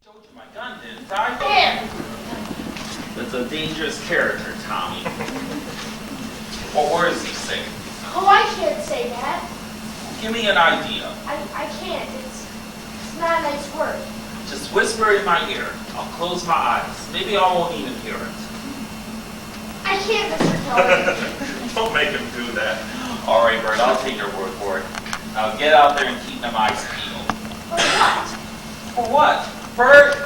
Showed you my gun, didn't I? There. That's a dangerous character, Tommy. What words do you say? Oh, I can't say that. Give me an idea. I can't. It's not a nice word. Just whisper in my ear. I'll close my eyes. Maybe I won't even hear it. I can't, Mr. Keller. Don't make him do that. All right, Bert, I'll take your word for it. Now get out there and keep them eyes peeled. For what? For what? Bert,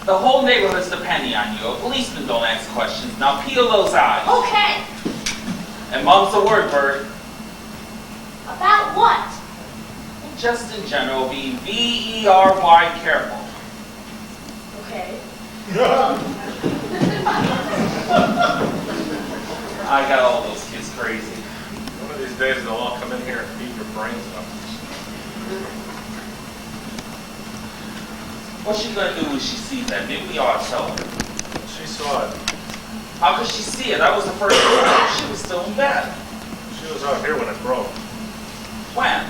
the whole neighborhood's depending on you. A policeman don't ask questions. Now peel those eyes. Okay. And mum's the word, Bert. About what? Just in general, be V-E-R-Y careful. Okay. I got all those kids crazy. One of these days they'll all come in here and beat your brains up. What's she gonna do when she sees that? Maybe we ought to tell her. She saw it. How could she see it? That was the first time. She was still in bed. She was out here when it broke. When?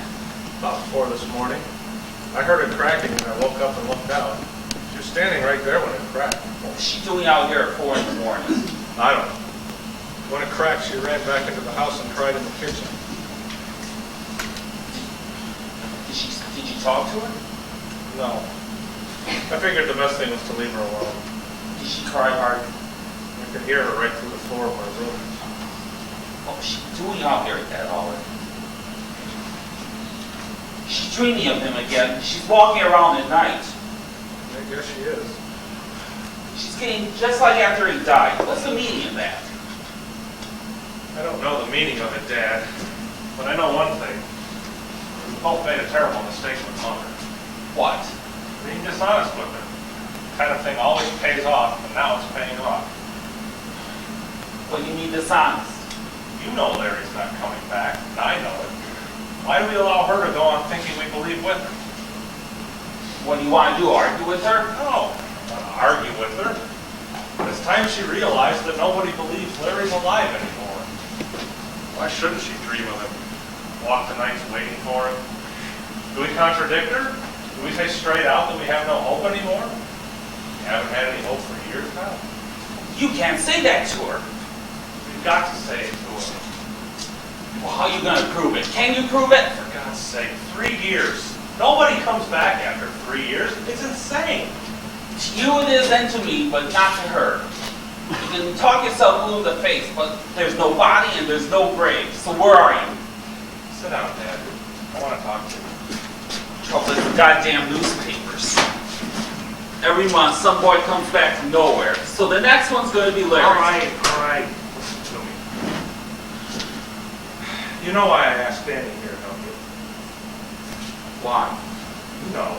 About 4 this morning. I heard it cracking and I woke up and looked out. She was standing right there when it cracked. What was she doing out here at 4 in the morning? I don't know. When it cracked, she ran back into the house and cried in the kitchen. Did you talk to her? No. I figured the best thing was to leave her alone. Did she cry hard? I could hear her right through the floor of my room. What was she doing out here at that hour? She's dreaming of him again. She's walking around at night. I guess she is. She's getting just like after he died. What's the meaning of that? I don't know the meaning of it, Dad. But I know one thing. We both made a terrible mistake with Mother. What? Being dishonest with her. Kind of thing always pays off, and now it's paying off. What do you mean dishonest? You know Larry's not coming back, and I know it. Why do we allow her to go on thinking we believe with her? What do you want to do, argue with her? No, not argue with her. It's time she realized that nobody believes Larry's alive anymore. Why shouldn't she dream of him? Walk the nights waiting for him? Do we contradict her? Do we say straight out that we have no hope anymore? We haven't had any hope for years now. You can't say that to her. We've got to say it to her. Well, how are you going to prove it? Can you prove it? For God's sake, 3 years. Nobody comes back after 3 years. It's insane. To you it is and to me, but not to her. You can talk yourself blue in the face, but there's no body and there's no grave. So where are you? Sit down, Dad. I want to talk to you. Trouble is the goddamn newspapers. Every month some boy comes back from nowhere. So the next one's going to be Larry. All right. Listen to me. You know why I asked Danny here, don't you? Why? You know.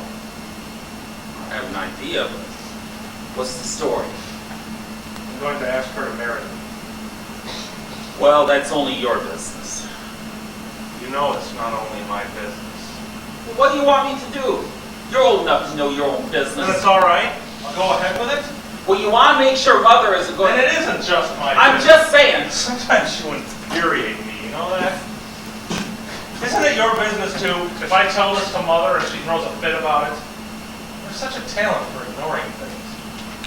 I have an idea, but what's the story? I'm going to ask her to marry me. Well, that's only your business. You know it's not only my business. Well, what do you want me to do? You're old enough to know your own And business. it's all right. I'll go ahead with it. Well, you want to make sure Mother isn't going And it isn't just my I'm business. just saying. Sometimes you infuriate me, you know that? Isn't it your business, too, if I tell this to Mother and she throws a fit about it? There's such a talent for ignoring things.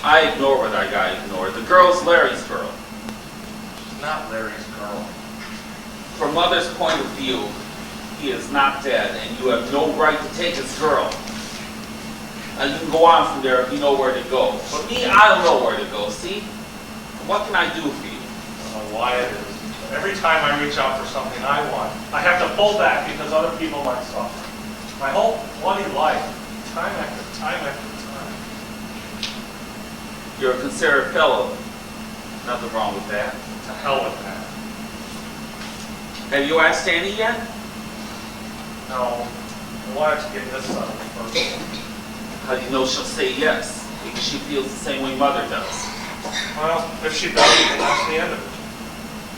I ignore what I got ignored. The girl's Larry's girl. She's not Larry's girl. From Mother's point of view, he is not dead, and you have no right to take his girl. And you can go on from there if you know where to go. But me, I don't know where to go, see? What can I do for you? I don't know why it is. Every time I reach out for something I want, I have to pull back because other people might suffer. My whole bloody life, time after time after time. You're a considerate fellow. Nothing wrong with that. To hell with that. Have you asked Annie yet? No, I wanted to get this settled first. How do you know she'll say yes? Because she feels the same way Mother does. Well, if she doesn't, then that's the end of it.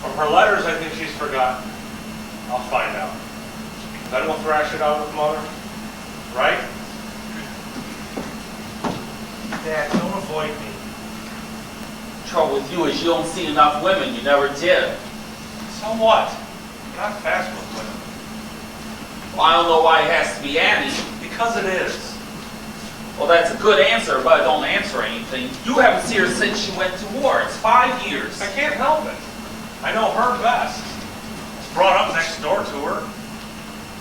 From her letters, I think she's forgotten. I'll find out. Then we'll thrash it out with Mother. Right? Dad, don't avoid me. Trouble with you is you don't see enough women. You never did. So what? I'm not fast with women. Well, I don't know why it has to be Annie. Because it is. Well, that's a good answer, but I don't answer anything. You haven't seen her since she went to war. It's 5 years. I can't help it. I know her best. I was brought up next door to her.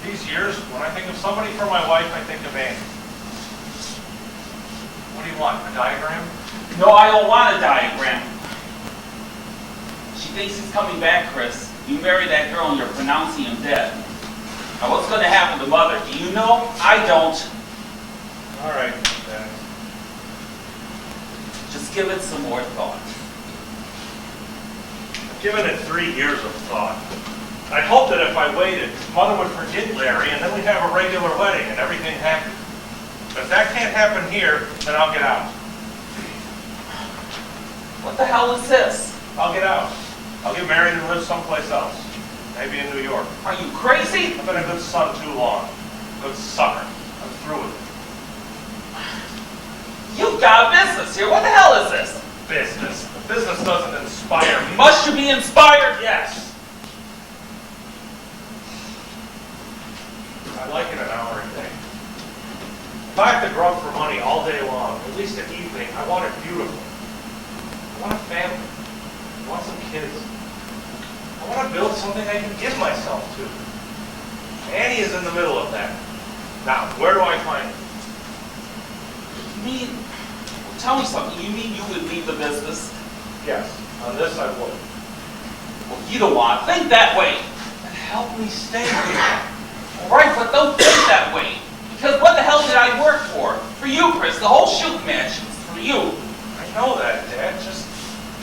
These years, when I think of somebody for my wife, I think of Annie. What do you want, a diagram? No, I don't want a diagram. She thinks he's coming back, Chris. You marry that girl and you're pronouncing him dead. Now, what's going to happen to Mother? Do you know? I don't. All right, then. Just give it some more thought. I've given it 3 years of thought. I'd hoped that if I waited, Mother would forget Larry, and then we'd have a regular wedding and everything happy. But if that can't happen here, then I'll get out. What the hell is this? I'll get out. I'll get married and live someplace else. Maybe in New York. Are you crazy? I've been a good son too long. Good sucker. I'm through with it. You've got a business here. What the hell is this? Business. The business doesn't inspire me. Must you be inspired? Yes. I like it an hour a day. If I have to grunt for money all day long, at least at evening, I want it beautiful. I want a family. I want some kids. I want to build something I can give myself to. Annie is in the middle of that. Now, where do I find it? You mean, well, tell me something. You mean you would leave the business? Yes, on this I would. Well, you don't want to think that way. And help me stay here. All right, but don't think that way. Because what the hell did I work for? For you, Chris. The whole shooting match was for you. I know that, Dad. Just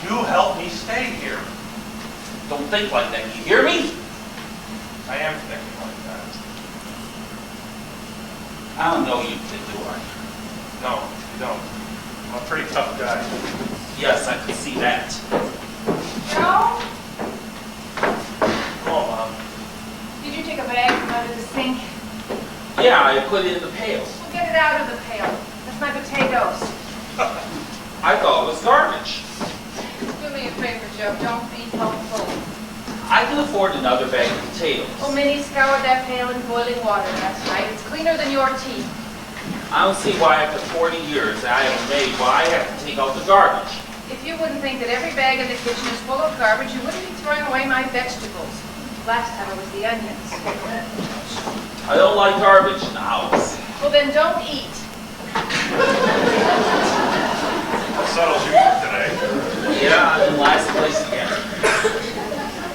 you help me stay here. Don't think like that. You hear me? I am thinking like that. I don't know you, do I? No, you don't. I'm a pretty tough guy. Yes, I could see that. Joe, Come on, Mom. did you take a bag from under the sink? Yeah, I put it in the pails. Well, get it out of the pail. That's my potatoes. I thought it was garbage. Do me a favor, Joe. Don't be helpful. I can afford another bag of potatoes. Oh, Minnie scoured that pail in boiling water last night. It's cleaner than your tea. I don't see why after 40 years I haven't made why I have to take out the garbage. If you wouldn't think that every bag in the kitchen is full of garbage, you wouldn't be throwing away my vegetables. Last time it was the onions. I don't like garbage in the house. Well, then don't eat. That settles you for today. Yeah, I'm in last place again.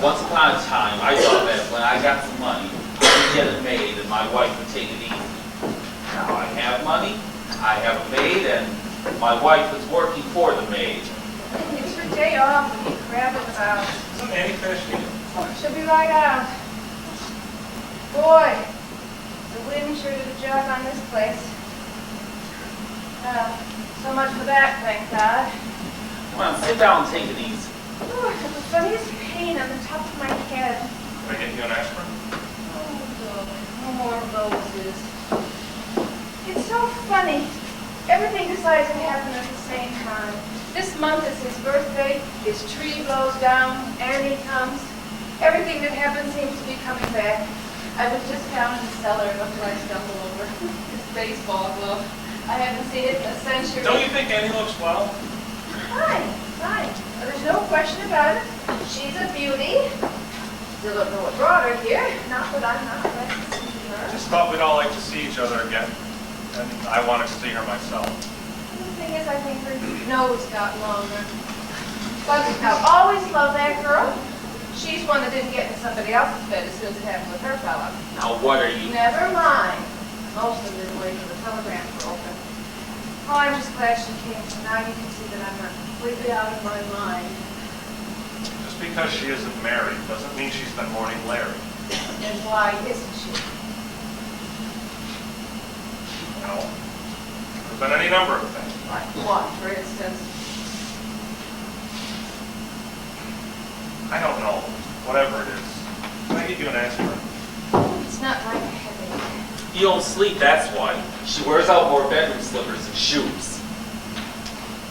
Once upon a time, I thought that when I got some money, I would get it made and my wife would take it easy. Now I have money, I have a maid, and my wife is working for the maid. It's your day off and you crabbing about. Isn't Annie finished eating? She'll be right out. Boy, the wind sure did a job on this place. So much for that, thank God. Come on, sit down and take it easy. Oh, I have the funniest pain on the top of my head. Can I get you an aspirin? Oh, darling, no more roses. It's so funny. Everything decides to happen at the same time. This month is his birthday, his tree blows down, Annie comes. Everything that happens seems to be coming back. I was just down in the cellar before I stumbled over his baseball glove. I haven't seen it in a century. Don't you think Annie looks well? Fine, fine. There's no question about it. She's a beauty. Still don't know what brought her here. Not that I'm not glad to see I her. just thought we'd all like to see each other again. And I wanted to see her myself. The thing is, I think her nose got longer. But I've always loved that girl. She's one that didn't get in somebody else's bed as soon as it happened with her fella. Now what are you? Never mind. Most of them didn't wait till the telegrams were open. Oh, I'm just glad she came, so now you can see that I'm not completely out of my mind. Just because she isn't married doesn't mean she's been mourning Larry. And why isn't she? No. There's been any number of things. Like what, for instance? I don't know. Whatever it is. Can I get you an aspirin? It's not like a headache. You don't sleep, that's why. She wears out more bedroom slippers and shoes.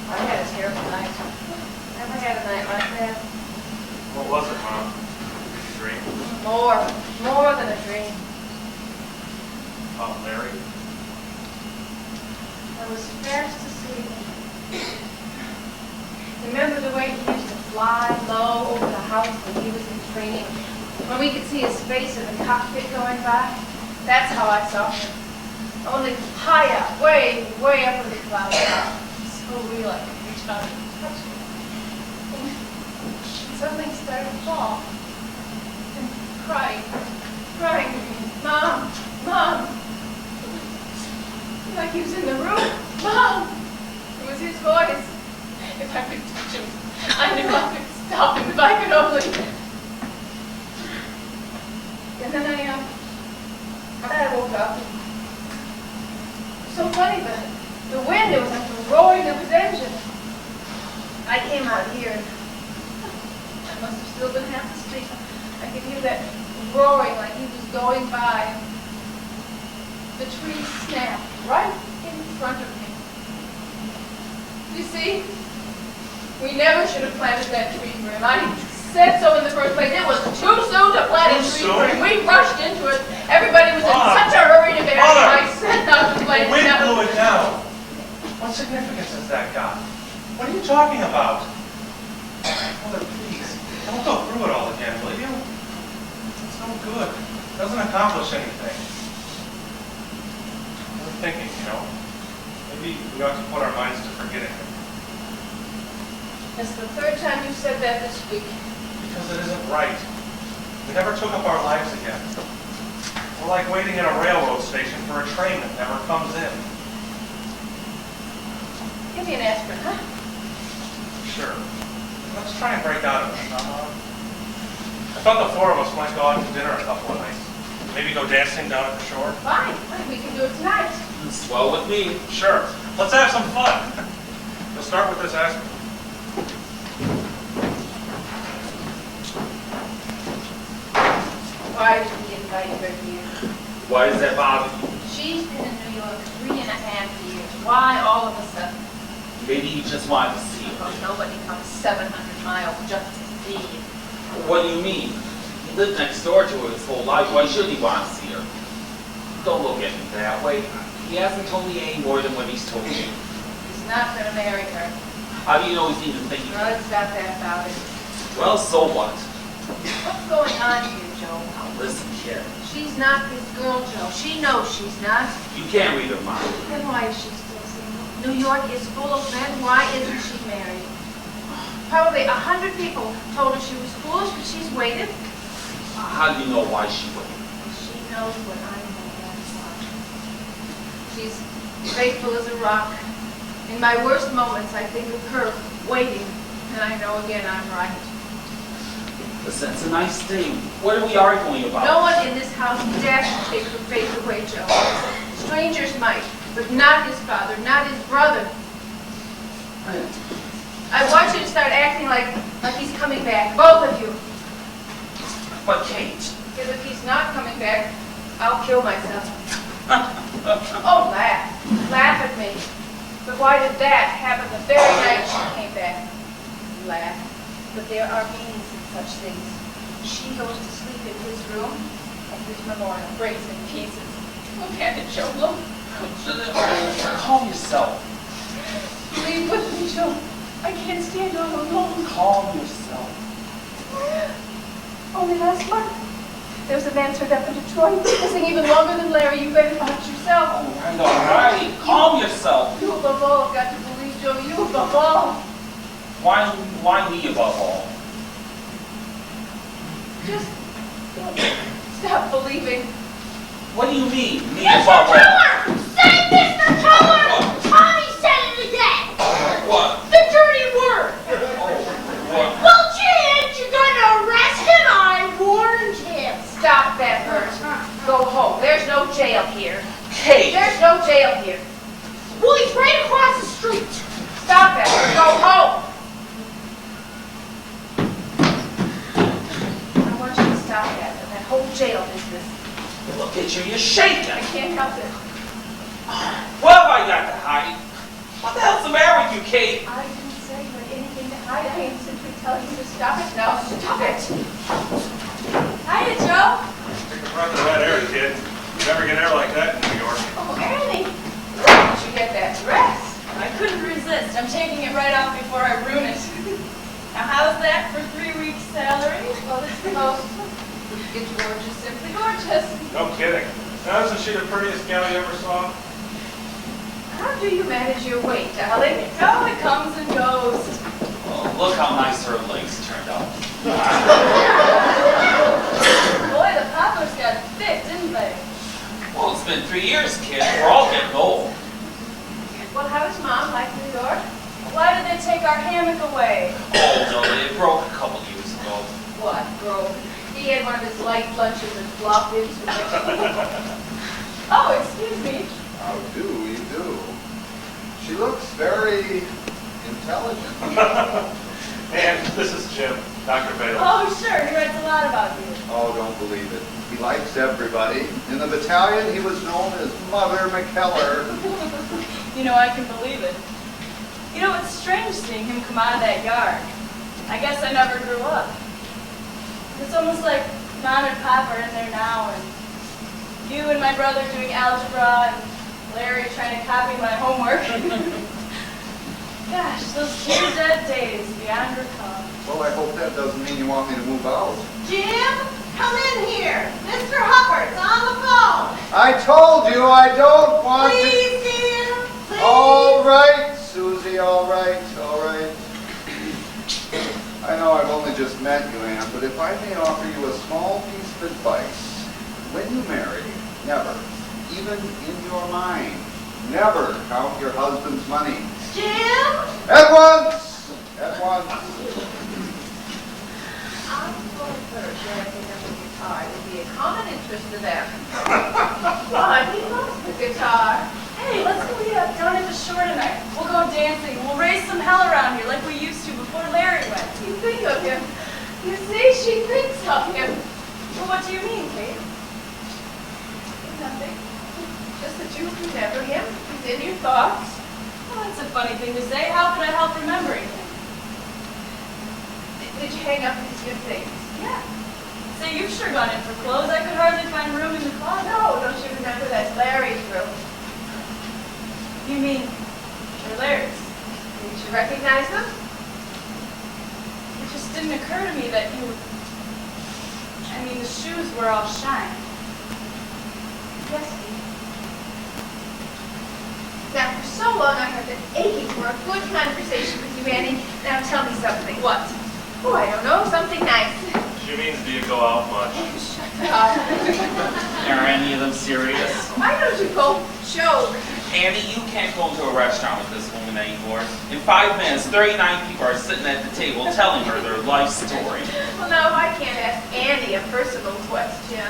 I had a terrible night. Never had a night like that. What was it, Mom? Did you dream? More than a dream. Oh, Larry? I was fast asleep. Remember the way he used to fly low over the house when he was in training? When we could see his face in the cockpit going by? That's how I saw him. Only high up, way, way up in the clouds. So real I could reach out and touch him. And suddenly he started to fall. And crying to me, Mom, Mom. Like he was in the room. Mom! It was his voice. If I could touch him, I knew I could stop him if I could only. And then I woke up. So funny, the wind, it was like the roaring of his engine. I came out here, and I must have still been half asleep. I could hear that roaring like he was going by. The tree snapped right in front of me. You see, we never should have planted that tree for him. I said so in the first place. It was too soon to plant a tree for him. We rushed into it. Everybody was in such a hurry to bury him. I said not to plant it. The wind blew it down. What significance has that got? What are you talking about? Mother, please, don't go through it all again, will you? It's no good. It doesn't accomplish anything. We're thinking, maybe we ought to put our minds to forgetting it. It's the third time you said that this week. Because it isn't right. We never took up our lives again. We're like waiting at a railroad station for a train that never comes in. Give me an aspirin, huh? Sure. Let's try and break out of it. I thought the four of us might go out to dinner a couple of nights. Maybe go dancing down at the shore. Fine. We can do it tonight. Swell with me. Sure. Let's have some fun. We'll start with this aspirin. Why did he invite her here? Why does that bother you? She's been in New York 3.5 years. Why all of a sudden? Maybe you just wanted to see her. Because nobody comes 700 miles just to see you. What do you mean? He lived next door to her his whole life. Why should he want to see her? Don't look at me that way. He hasn't told me any more than what he's told you. He's not going to marry her. How do you know he's even thinking? Well, it's not that about it. Well, so what? What's going on here, Joe? Now listen, kid. She's not his girl, Joe. She knows she's not. You can't read her mind. Then why is she still single? New York is full of men. Why isn't she married? Probably 100 people told her she was foolish, but she's waited. How do you know why she wouldn't? She knows what I know, that's why. She's faithful as a rock. In my worst moments, I think of her waiting, and I know again I'm right. Listen, it's a nice day. What are we arguing about? No one in this house dares to take her faith away, Joe. Strangers might, but not his father, not his brother. I want you to start acting like he's coming back, both of you. But Kate. Because if he's not coming back, I'll kill myself. Oh, laugh. Laugh at me. But why did that happen the very night she came back? Laugh. But there are meanings in such things. She goes to sleep in his room, and his memorial breaks in pieces. Look at it, Joe. Look. Calm yourself. Leave with me, Joe. I can't stand all alone. Calm yourself. Only last month, there was a man turned up in Detroit, missing even longer than Larry. You read about it yourself. All right. Calm yourself. You above all have got to believe, Joe. You above all. Why me above all? Just stop believing. What do you mean, me Mr. above all? Keller! Say Mr. Keller! What? Tommy said it again! What? The dirty word! What? Well, Jan, you're gonna arrest him, I warned him! Stop that, Bert. Go home. There's no jail here. Kate! There's no jail here. Well, he's right across the street! Stop that, Bert. Go home. I want you to stop that whole jail business. Look at you, you're shaking. I can't help it. What have I got to hide? What the hell's the matter with you, Kate? I didn't say you had anything to hide. I am simply telling you to stop it. Now, stop it. Hiya, Joe. Take a breath of that air, kid. You never get air like that in New York. Oh, Annie. Where did you get that dress? insist. I'm taking it right off before I ruin it. Now, how's that for 3 weeks' salary? Well, it's the most. It's gorgeous, simply gorgeous. No kidding. Now, isn't she the prettiest gal you ever saw? How do you manage your weight, darling? Oh, it comes and goes. Well, look how nice her legs turned out. Boy, the poplars got thick, didn't they? Well, it's been 3 years, kid. We're all getting old. Well, how is Mom like New York? Why did they take our hammock away? Oh, no, it broke a couple years ago. What, bro? He had one of his light lunches and flopped into it. Oh, excuse me. How do you do? She looks very intelligent. And this is Jim, Dr. Beloit. Oh, sure. He writes a lot about you. Oh, don't believe it. He likes everybody. In the battalion, he was known as Mother McKellar. You know, I can believe it. You know, it's strange seeing him come out of that yard. I guess I never grew up. It's almost like Mom and Pop are in there now, and you and my brother doing algebra, and Larry trying to copy my homework. Gosh, those tear-dead days beyond recall. Well, I hope that doesn't mean you want me to move out. Jim, come in here. Mr. Hubbard's on the phone. I told you I don't want Please, dear. Please. All right, Susie, all right, all right. I know I've only just met you, Anne, but if I may offer you a small piece of advice, when you marry, never, even in your mind, never count your husband's money. Jim? At once! At once. I told her she had to pick up a guitar. It would be a common interest to them. Why? He loves the guitar. Hey, let's go down at the shore tonight. We'll go dancing. We'll raise some hell around here like we used to before Larry went. You think of him. You see, she thinks of him. Well, what do you mean, Kate? Nothing. Just that you remember him. He's in your thoughts. Well, that's a funny thing to say. How could I help remembering him? Did you hang up these good things? Yeah. Say, you've sure gone in for clothes. I could hardly find room in the closet. No, don't you remember that's Larry's room? You mean, they're Larry's? Did you recognize them? It just didn't occur to me that you... I mean, the shoes were all shine. Yes, Steve. Now, for so long I've been aching for a good conversation with you, Annie. Now tell me something. What? Oh, I don't know. Something nice. She means, do you go out much? Oh, shut up. Are any of them serious? Why don't you go show? Andy, you can't go into a restaurant with this woman anymore. In 5 minutes, 39 people are sitting at the table telling her their life story. Well, no, I can't ask Annie a personal question.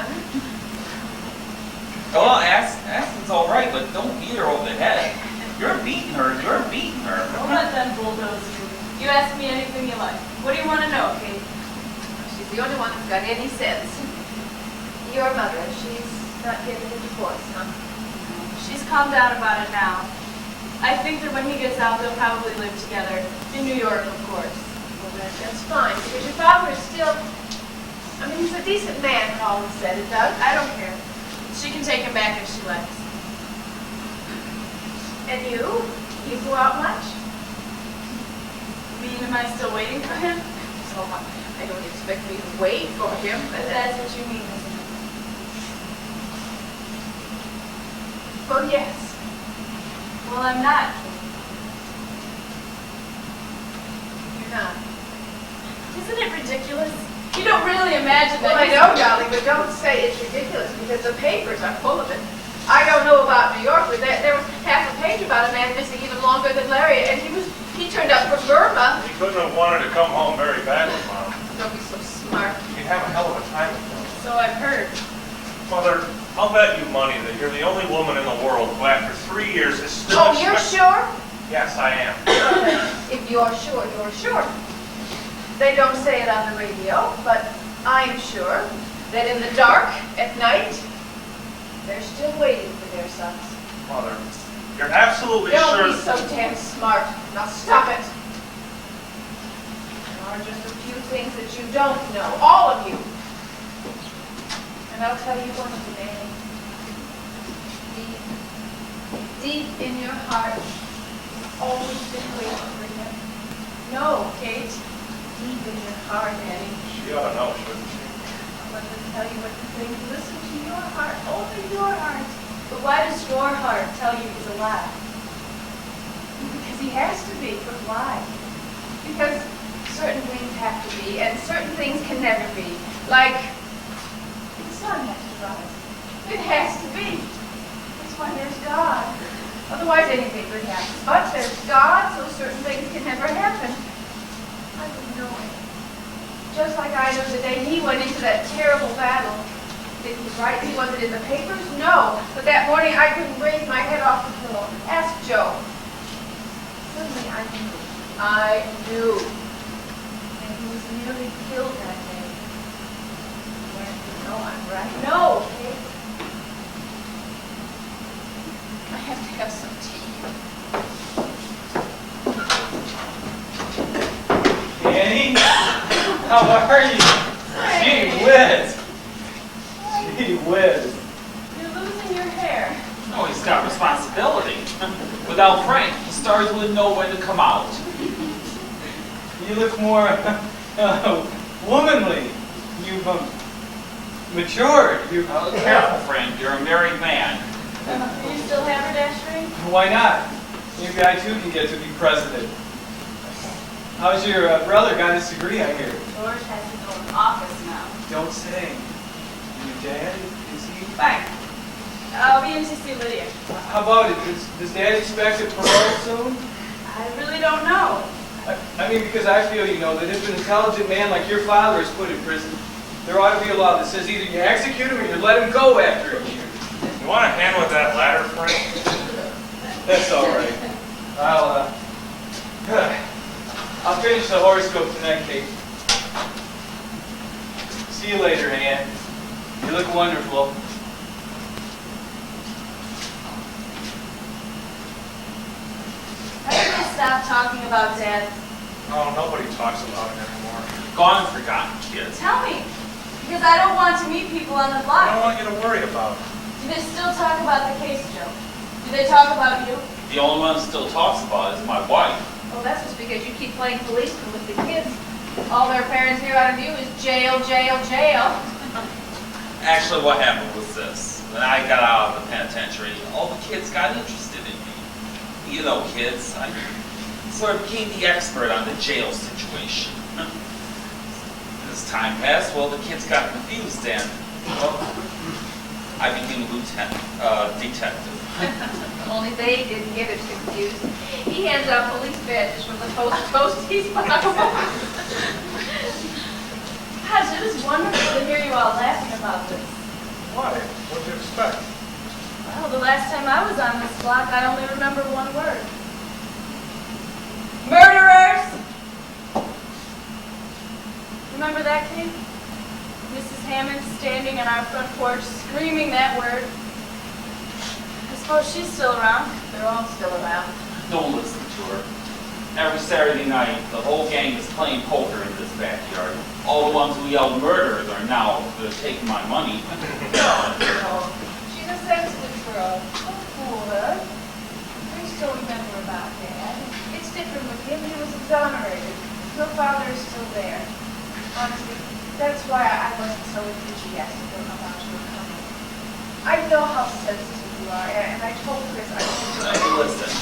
Well, asking all right, but don't beat her over the head. You're beating her. Don't let them bulldoze you. You ask me anything you like. What do you want to know, Kate? She's the only one who's got any sense. Your mother, she's not getting a divorce, huh? She's calmed down about it now. I think that when he gets out, they'll probably live together. In New York, of course. Well, that's fine, because your father is still... I mean, he's a decent man, all is said and done. I don't care. She can take him back if she likes. And you? You go out much? I mean, am I still waiting for him? So I don't expect me to wait for him, But but that's what you mean, isn't it? well, yes. Well, I'm not. You're not. Isn't it ridiculous? You don't really imagine that. Well, I know, darling, but don't say it's ridiculous because the papers are full of it. I don't know about New York, but there was half a page about a man missing even longer than Larry, and he turned up from Burma. He couldn't have wanted to come home very badly, Mom. Don't be so smart. He'd have a hell of a time with him. So I've heard. Mother, I'll bet you money that you're the only woman in the world who after 3 years is still... Oh, you're sure? Yes, I am. If you're sure, you're sure. They don't say it on the radio, but I'm sure that in the dark, at night, they're still waiting for their sons. Mother, you're absolutely Don't sure... be so damn smart. Now stop it. There are just a few things that you don't know, all of you. And I'll tell you one of them, Annie. Deep in your heart, always been waiting for him? No, Kate. Deep in your heart, Annie. She ought to know, shouldn't she? I'm going to tell you what to think. Listen to your heart, only your heart. But why does your heart tell you he's alive? Because he has to be, but why? Because certain things have to be, and certain things can never be. Like, the sun has to rise. It has to be. That's why there's God. Otherwise anything could happen. But there's God, so certain things can never happen. I would know it. Just like I knew the day he went into that terrible battle. Did he write me? Was it in the papers? No. But that morning I couldn't raise my head off the pillow. Ask Joe. Suddenly I knew. I knew. And he was nearly killed that day. And you know I'm right. No, Kate. I have to have some tea. Annie, how are you? Gee whiz. Gee whiz. You're losing your hair. No, he's got responsibility. Without Frank, the stars wouldn't know when to come out. You look more womanly. You've matured. Careful, Frank. You're a married man. Do you still haberdashery? Why not? Maybe I too can get to be president. How's your brother got his degree, I hear? George has his own office now. Don't say. And your dad, is he? Fine. I'll be in to see Lydia. How about it? Does Dad expect a parole soon? I really don't know. I mean, because I feel, that if an intelligent man like your father is put in prison, there ought to be a law that says either you execute him or you let him go after a year. You want a hand with that ladder, Frank? That's all right. I'll finish the horoscope tonight, Kate. See you later, Ann. You look wonderful. How did they stop talking about Dad? Oh, nobody talks about it anymore. Gone and forgotten, kids. Tell me. Because I don't want to meet people on the I block. don't want you to worry about it. Do they still talk about the case, Joe? Do they talk about you? The only one who still talks about it is my wife. Well, that's just because you keep playing policeman with the kids. All their parents hear out of you is jail, jail, jail. Actually, what happened was this. When I got out of the penitentiary, all the kids got interested in me. You know, kids, I sort of became the expert on the jail situation. As time passed, well, the kids got confused and, well, I became a detective. Only they didn't get it confused. He hands out police badges from the Toasties box. Gosh, it is wonderful to hear you all laughing about this. Why? What'd you expect? Well, the last time I was on this block, I only remember one word. Murderers! Remember that, Kate? Mrs. Hammond standing on our front porch screaming that word. I suppose she's still around. They're all still around. Don't listen to her. Every Saturday night, the whole gang is playing poker in this backyard. All the ones who yelled murderers are now taking my money. No, she's a sensitive girl. Don't fool her. We still remember about Dad. It's different with him. He was exonerated. Your father is still there. Honestly, that's why I wasn't so enthusiastic about your coming. I know how sensitive you are, and I told Chris I would. Hey, listen,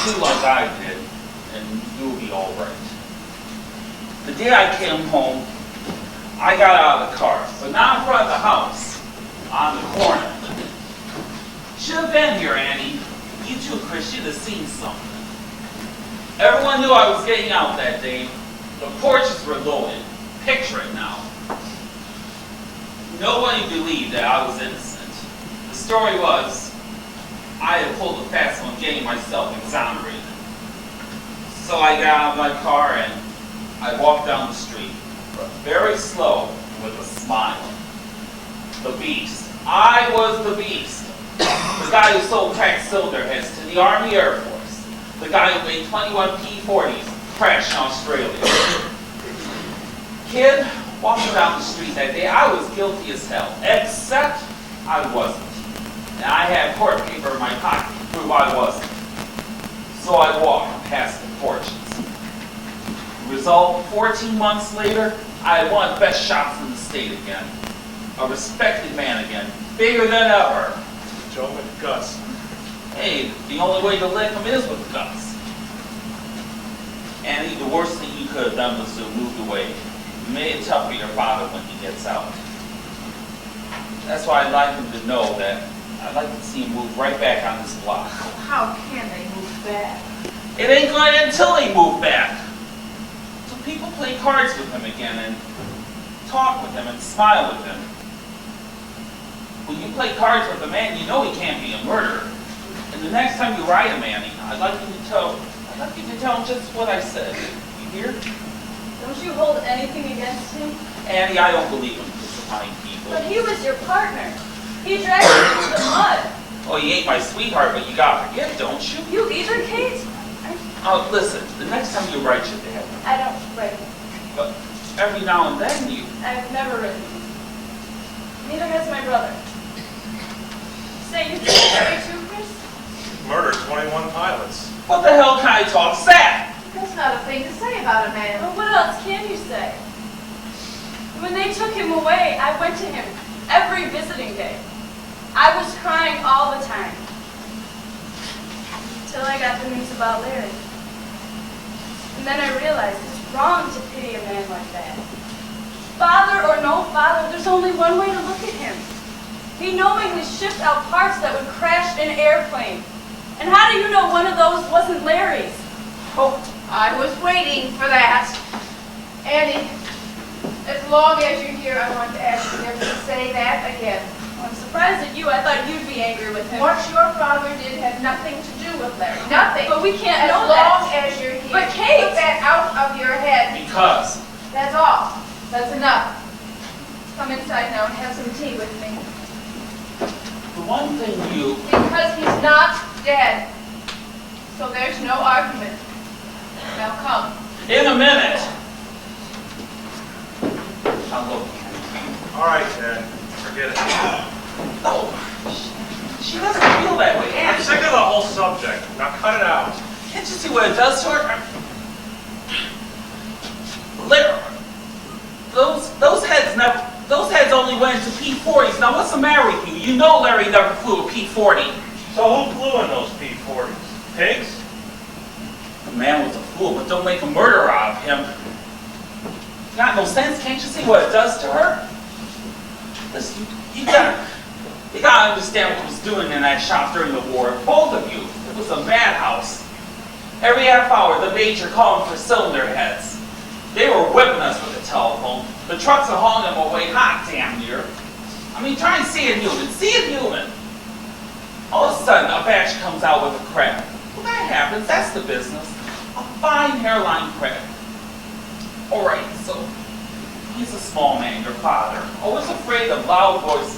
do like I did, and you'll be all right. The day I came home, I got out of the car, but not in front of the house, on the corner. Should have been here, Annie. You too, Chris, should have seen something. Everyone knew I was getting out that day. The porches were loaded. Picture it now. Nobody believed that I was innocent. The story was, I had pulled a fast one getting myself exonerated. So I got out of my car and I walked down the street, very slow, with a smile. The beast. I was the beast. The guy who sold cracked cylinder heads to the Army Air Force. The guy who made 21 P-40s crash in Australia. Kid, walking down the street that day, I was guilty as hell, except I wasn't. And I had court paper in my pocket to prove I wasn't. So I walked past the porches. Result, 14 months later, I had one of the best shops in the state again. A respected man again, bigger than ever. Joe with guts. Hey, the only way to lick him is with guts. Annie, the worst thing you could have done was to have moved away. You made it tough for your father when he gets out. That's why I'd like him to know that I'd like to see him move right back on this block. How can they move back? It ain't going to until they move back. So people play cards with him again and talk with him and smile with him. When you play cards with a man, you know he can't be a murderer. And the next time you write a man, I'd like you to tell him just what I said. You hear? Don't you hold anything against him? Annie, I don't believe in crucifying people. But he was your partner. He dragged you through the mud. Oh, he ain't my sweetheart, but you gotta forget, don't you? You either, Kate? Oh, listen, the next time you write your dad, I don't write. but every now and then you... I've never written. Neither has my brother. Say, you think it's very true, Chris? Murdered 21 pilots. What the hell kind of talk's that? That's not a thing to say about a man. Well, what else can you say? When they took him away, I went to him every visiting day. I was crying all the time. Till I got the news about Larry. And then I realized it's wrong to pity a man like that. Father or no father, there's only one way to look at him. He knowingly shipped out parts that would crash an airplane. And how do you know one of those wasn't Larry's? Oh, I was waiting for that. Annie, as long as you're here, I want to ask you never to say that again. I'm surprised at you. I thought you'd be angry with him. What your father did had nothing to do with Larry. Nothing. But we can't As know long that. as you're here. But Kate! Put that out of your head. Because... That's all. That's enough. Come inside now and have some tea with me. the one thing you... Because he's not dead. So there's no argument. Now come. In a minute. I'll go. All right, Ted. Forget it. No. She doesn't feel that way. I'm Annie, sick of the whole subject. Now cut it out. can't you see what it does to her? Larry, those heads only went into P-40s. Now what's the matter with you? You know Larry never flew a P-40. So who flew in those P-40s? Pigs? The man was a fool, but don't make a murderer out of him. Got no sense, can't you see what it does to her? Listen, you gotta understand what was doing in that shop during the war. Both of you. It was a madhouse. Every half hour, the major called for cylinder heads. They were whipping us with the telephone. The trucks are hauling them away hot, damn near. I mean, try and see it human. See it human. All of a sudden, a batch comes out with a crack. Well, that happens. That's the business. A fine hairline crack. All right, so he's a small man, your father. Always afraid of loud voices.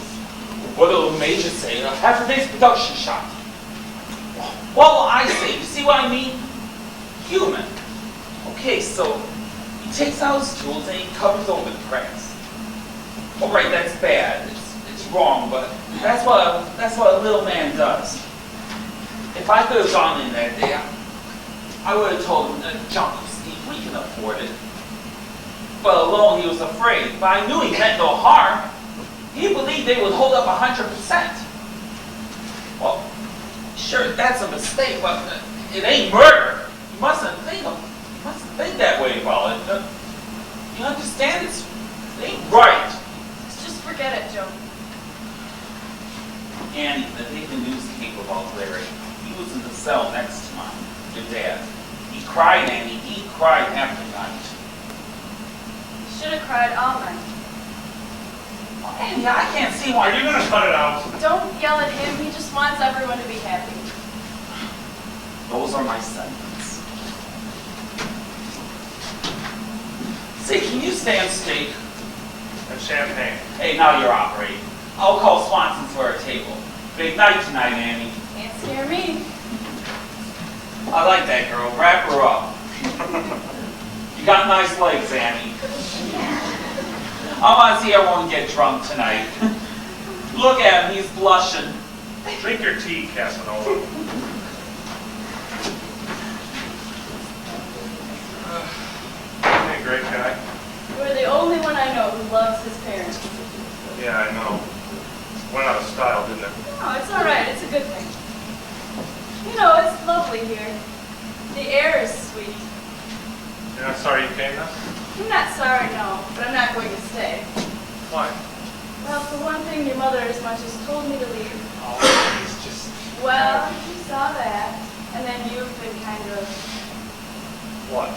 What will the major say? Half a day's production shot. What will I say? You see what I mean? Human. Okay, so he takes out his tools and he covers over the cracks. All right, that's bad. It's wrong, but that's what a little man does. If I could have gone in that day, I would have told him, junk him, Steve, we can afford it. But alone he was afraid. But I knew he meant no harm. He believed they would hold up 100%. Well, sure, that's a mistake, but it ain't murder. You mustn't think that way about it. You understand? It ain't right. Just forget it, Joe. Annie, the day the news came about Larry, he was in the cell next to mine, your dad. He cried, Annie. He cried half the night. Should have cried all night. Oh, Annie, I can't see why Are you gonna cut it out? Don't yell at him. He just wants everyone to be happy. Those are my sentiments. Say, can you stand steak? And champagne. Hey, now you're operating. I'll call Swanson's for a table. Big night tonight, Annie. Can't scare me. I like that girl. Wrap her up. You got nice legs, Annie. I want to see everyone get drunk tonight. Look at him. He's blushing. Drink your tea, Casanova. great guy? You are the only one I know who loves his parents. Yeah, I know. Went out of style, didn't it? No, it's all right. It's a good thing. You know, it's lovely here. The air is sweet. You're not sorry you came, then? I'm not sorry, no, but I'm not going to stay. Why? Well, for one thing, your mother as much as told me to leave. Oh, he's just... Well, you saw that, and then you've been kind of, What?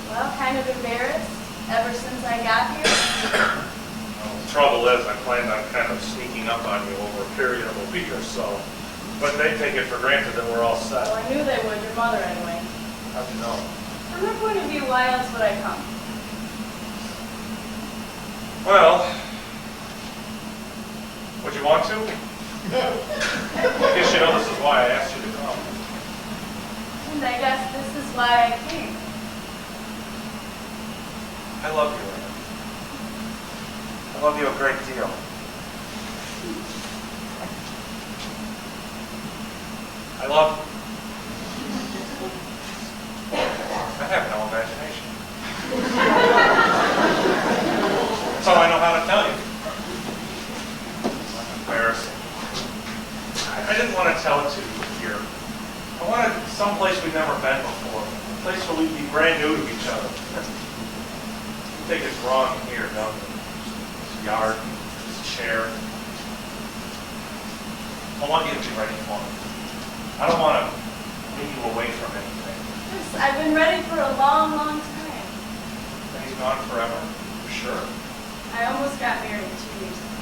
well, kind of embarrassed ever since I got here. Well, the trouble is, I planned on kind of sneaking up on you over a period of a week or so. But they take it for granted that we're all set. Well, I knew they would, your mother anyway. How'd you know? From her point of view, why else would I come? Well, would you want to? I guess you know this is why I asked you to come. And I guess this is why I came. I love you, Anna. I love you a great deal. I love you. I have no imagination. That's all I know how to tell you. It's embarrassing. I didn't want to tell it to you here. I wanted someplace we'd never been before. A place where we'd be brand new to each other. You think it's wrong here, don't you? This yard, this chair. I want you to be ready for it. I don't want to leave you away from anything. Yes, I've been ready for a long, long time. And he's gone forever, for sure. I almost got married 2 years ago.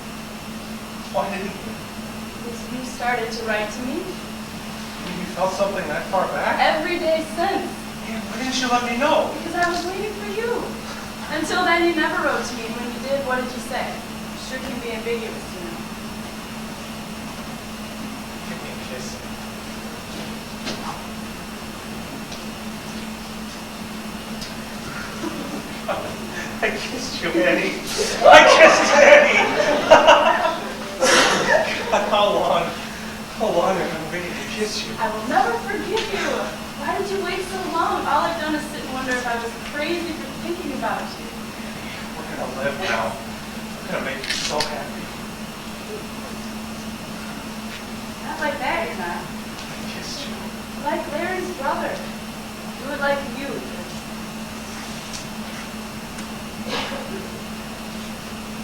Why didn't you? Because you started to write to me You felt something that far back? every day since. Yeah, why didn't you let me know? Because I was waiting for you. Until then, you never wrote to me. And when you did, what did you say? Sure can be ambiguous, you know. Give me a kiss. I kissed you, Annie. I kissed Annie. God, how long have I been waiting to kiss you? I will never forgive you. Why did you wait so long? All I've done is sit and wonder if I was crazy for thinking about you. We're gonna live now. We're gonna make you so happy. Not like that, you're not. I kissed you. Like Larry's brother. Do it like you.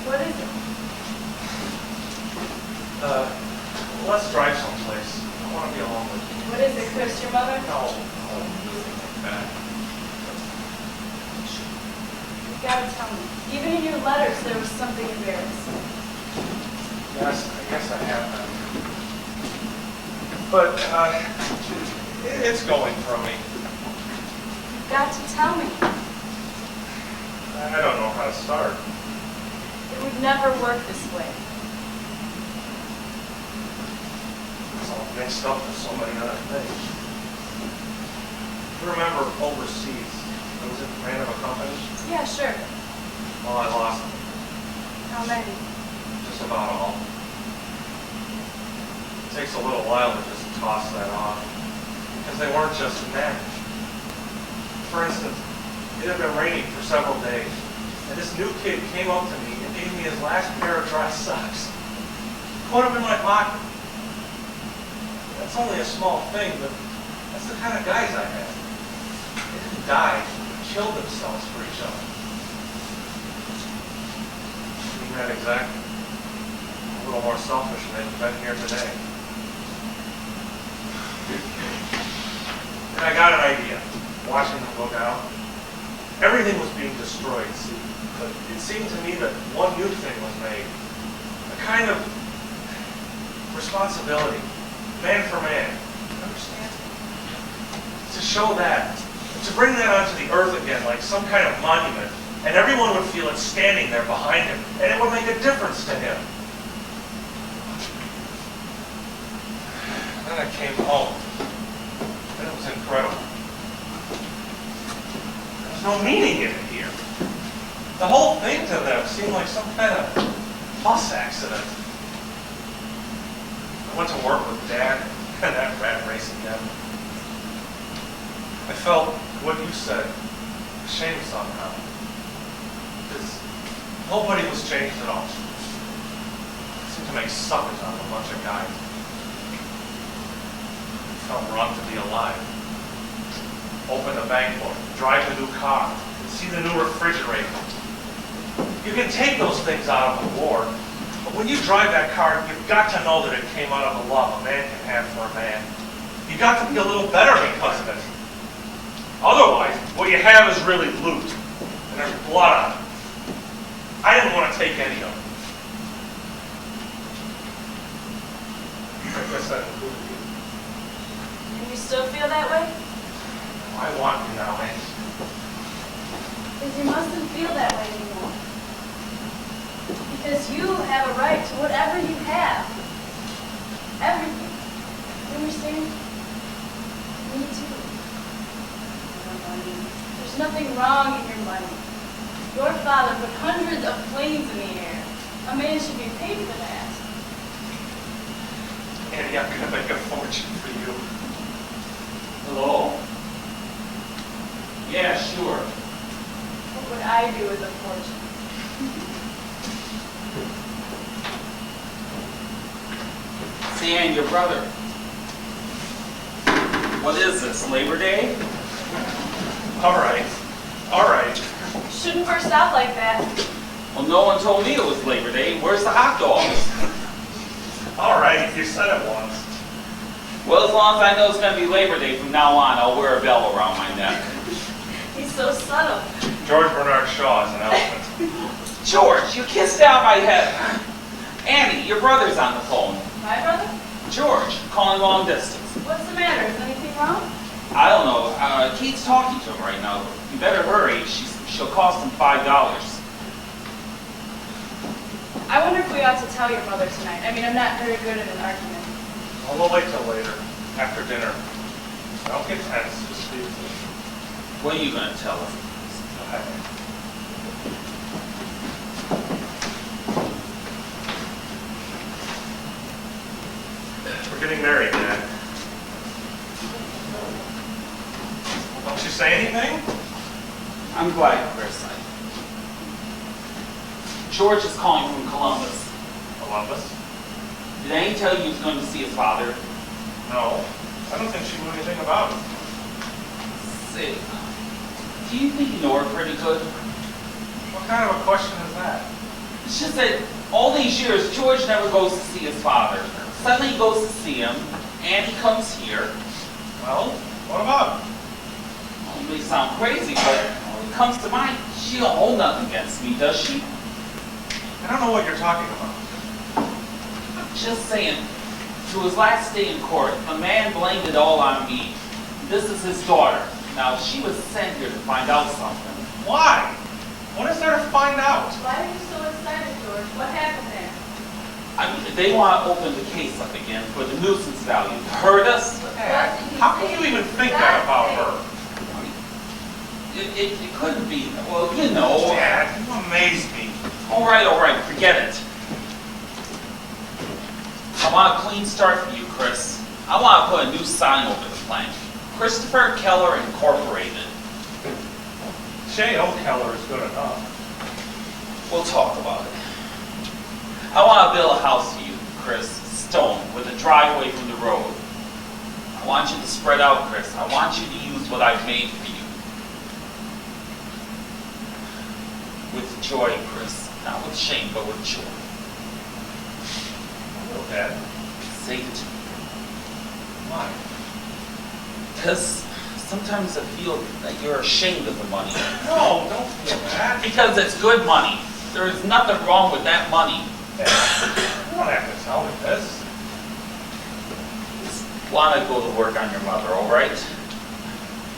What is it? Let's drive someplace. I want to be alone with you. What is it, Chris, your mother? No, nothing like that. You've got to tell me. Even in your letters, there was something embarrassing. Yes, I guess I have that. But, it's going from me. You've got to tell me. I don't know how to start. It would never work this way. It's all mixed up with so many other things. You remember overseas? I was in command of a company. Yeah, sure. Well, I lost them. How many? Just about all. It takes a little while to just toss that off. Because they weren't just men. For instance, it had been raining for several days. And this new kid came up to me and gave me his last pair of dry socks. Put them in my pocket. That's only a small thing, but that's the kind of guys I had. They didn't die, they killed themselves for each other. You mean that exactly? A little more selfish than they've been here today. And I got an idea, watching them look out. Everything was being destroyed, see, but it seemed to me that one new thing was made. A kind of responsibility, man for man. Understand? To show that, to bring that onto the earth again, like some kind of monument, and everyone would feel it standing there behind him, and it would make a difference to him. Then I came home, and it was incredible. There's no meaning in it here. The whole thing to them seemed like some kind of bus accident. I went to work with Dad, and that rat race again. I felt what you said, shame somehow. Because nobody was changed at all. They seemed to make suckers out of a bunch of guys. It felt wrong to be alive. Open the bank book, drive the new car, see the new refrigerator. You can take those things out of a war, but when you drive that car, you've got to know that it came out of the love a man can have for a man. You've got to be a little better because of it. Otherwise, what you have is really loot, and there's blood on it. I didn't want to take any of it. I guess that included you. And you still feel that way? I want you now, Annie. Because you mustn't feel that way anymore. Because you have a right to whatever you have. Everything. You understand? Me too. There's nothing wrong in your money. Your father put hundreds of planes in the air. A man should be paid for that. Annie, I'm going to make a fortune for you. Hello? Yeah, sure. What would I do with a fortune? See, and your brother. What is this, Labor Day? All right. All right. You shouldn't burst out like that. Well, no one told me it was Labor Day. Where's the hot dogs? All right, you said it once. Well, as long as I know it's going to be Labor Day from now on, I'll wear a bell around my neck. He's so subtle. George Bernard Shaw is an elephant. George, you kissed out my head. Annie, your brother's on the phone. My brother? George, calling long distance. What's the matter? Is anything wrong? I don't know. Kate's talking to him right now. You better hurry. She'll cost him $5. I wonder if we ought to tell your mother tonight. I mean, I'm not very good at an argument. Well, we'll wait till later, after dinner. Don't get tense. Just speak to me. What are you going to tell her? We're getting married, Dad. Don't you say anything? I'm glad, Chris. George is calling from Columbus. Columbus? Did Annie tell you he was going to see his father? No. I don't think she knew anything about it. Say, do you think you know her pretty good? What kind of a question is that? It's just that all these years, George never goes to see his father. Suddenly he goes to see him, Annie comes here. Well, what about it? Well, it may sound crazy, but when it comes to mind, she don't hold nothing against me, does she? I don't know what you're talking about. Just saying, to his last day in court, the man blamed it all on me. This is his daughter. Now, she was sent here to find out something. Why? What is there to find out? Why are you so excited, George? What happened there? I mean, they want to open the case up again for the nuisance value. Hurt us? Dad, how can you even think that about her? It couldn't be. Well, you know. Dad, you amaze me. All right, forget it. I want a clean start for you, Chris. I want to put a new sign over the plank. Christopher Keller Incorporated. J.O. Keller is good enough. We'll talk about it. I want to build a house for you, Chris, stone, with a driveway from the road. I want you to spread out, Chris. I want you to use what I've made for you. With joy, Chris. Not with shame, but with joy. Hello, Dad. Say it to me. Why? Because sometimes I feel that you're ashamed of the money. No, don't feel that. Because it's good money. There is nothing wrong with that money. Dad, you don't have to tell me this. Just want to go to work on your mother, all right?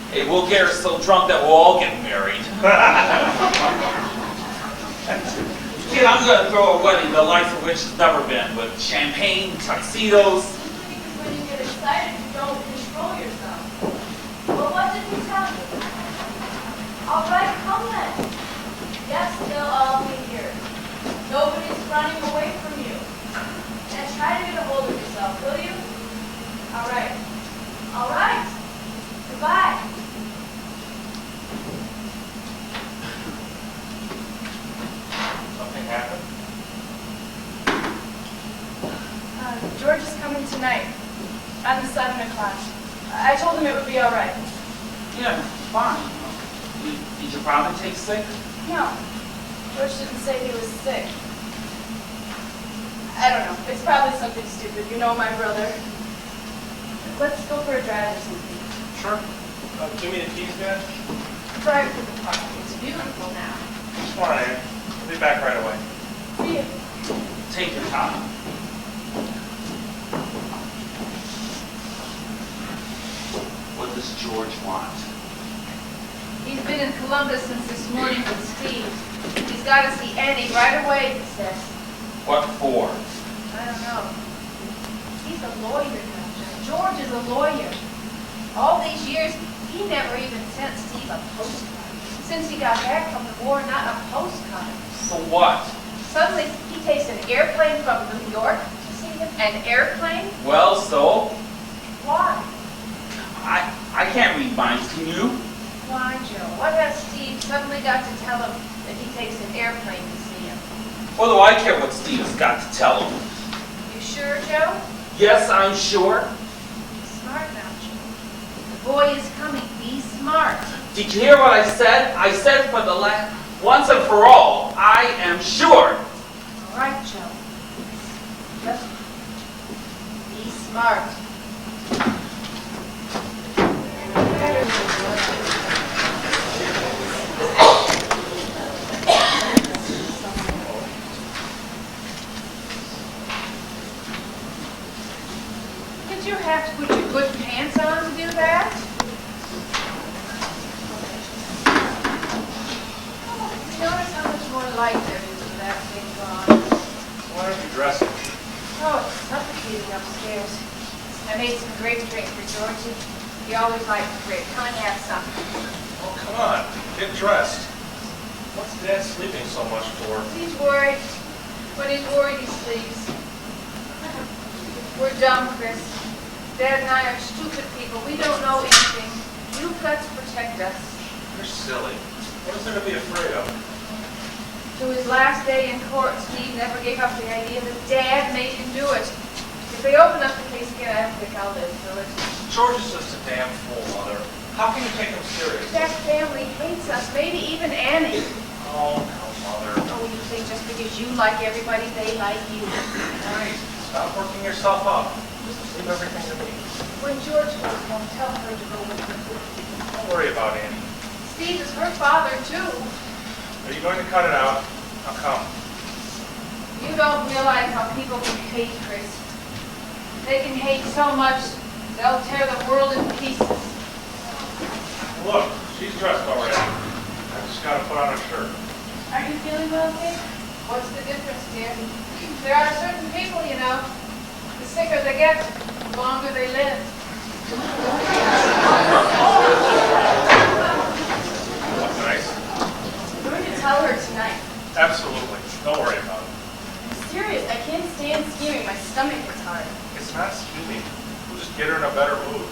Hey, we'll get her so drunk that we'll all get married. Kid, I'm going to throw a wedding the likes of which has never been, with champagne, tuxedos. Simply because when you get excited, you don't control yourself. Well, what did he tell you? All right, come then. Yes, they'll all be here. Nobody's running away from you. And try to get a hold of yourself, will you? All right. All right. Goodbye. George is coming tonight on the 7 o'clock. I told him it would be all right. Yeah, fine. Did your father take sick? No, George didn't say he was sick. I don't know. It's probably something stupid. You know my brother. Let's go for a drive or something. Sure. Give me the keys, Dad. Drive to the park. It's beautiful now. Come on, Ann. I'll be back right away. See you. Take your time. What does George want? He's been in Columbus since this morning with Steve. He's got to see Annie right away, he says. What for? I don't know. He's a lawyer now, Joe. George is a lawyer. All these years, he never even sent Steve a postcard. Since he got back from the war, not a postcard. So what? Suddenly, he takes an airplane from New York to see him. An airplane? Well, so? Why? I can't read minds, can you? Why, Joe? What has Steve suddenly got to tell him that he takes an airplane to see him? What do I care what Steve has got to tell him? You sure, Joe? Yes, I'm sure. Be smart now, Joe. The boy is coming. Be smart. Did you hear what I said? I said for the once and for all, I am sure. All right, Joe. Just be smart. Did you have to put your good pants on to do that? Notice how much more light there is with that thing on. Why aren't you dressing? Oh, it's suffocating upstairs. I made some grape drink for Georgie. He always liked grape. Come and have some. Oh, come on. Get dressed. What's Dad sleeping so much for? He's worried. When he's worried, he sleeps. We're dumb, Chris. Dad and I are stupid people. We don't know anything. You've got to protect us. You're silly. What is there to be afraid of? To his last day in court, Steve never gave up the idea that Dad made him do it. If they open up the case again, I don't think I'll live through it. George is just a damn fool, Mother. How can you take him serious? That family hates us, maybe even Annie. Oh, no, Mother. Oh, you think just because you like everybody, they like you. Right. Stop working yourself up. Just leave everything to me. When George goes home, tell her to go with him. Don't worry about Annie. Steve is her father, too. Are you going to cut it out? I'll come. You don't realize how people can hate, Chris. They can hate so much, they'll tear the world in pieces. Look, she's dressed already. I just got to put on a shirt. Aren't you feeling well, Kate? What's the difference, dear? There are certain people, you know, the sicker they get, the longer they live. Looks nice. I'm going to tell her tonight. Absolutely. Don't worry about it. I'm serious. I can't stand scheming. My stomach is hard. It's not scheming. We'll just get her in a better mood.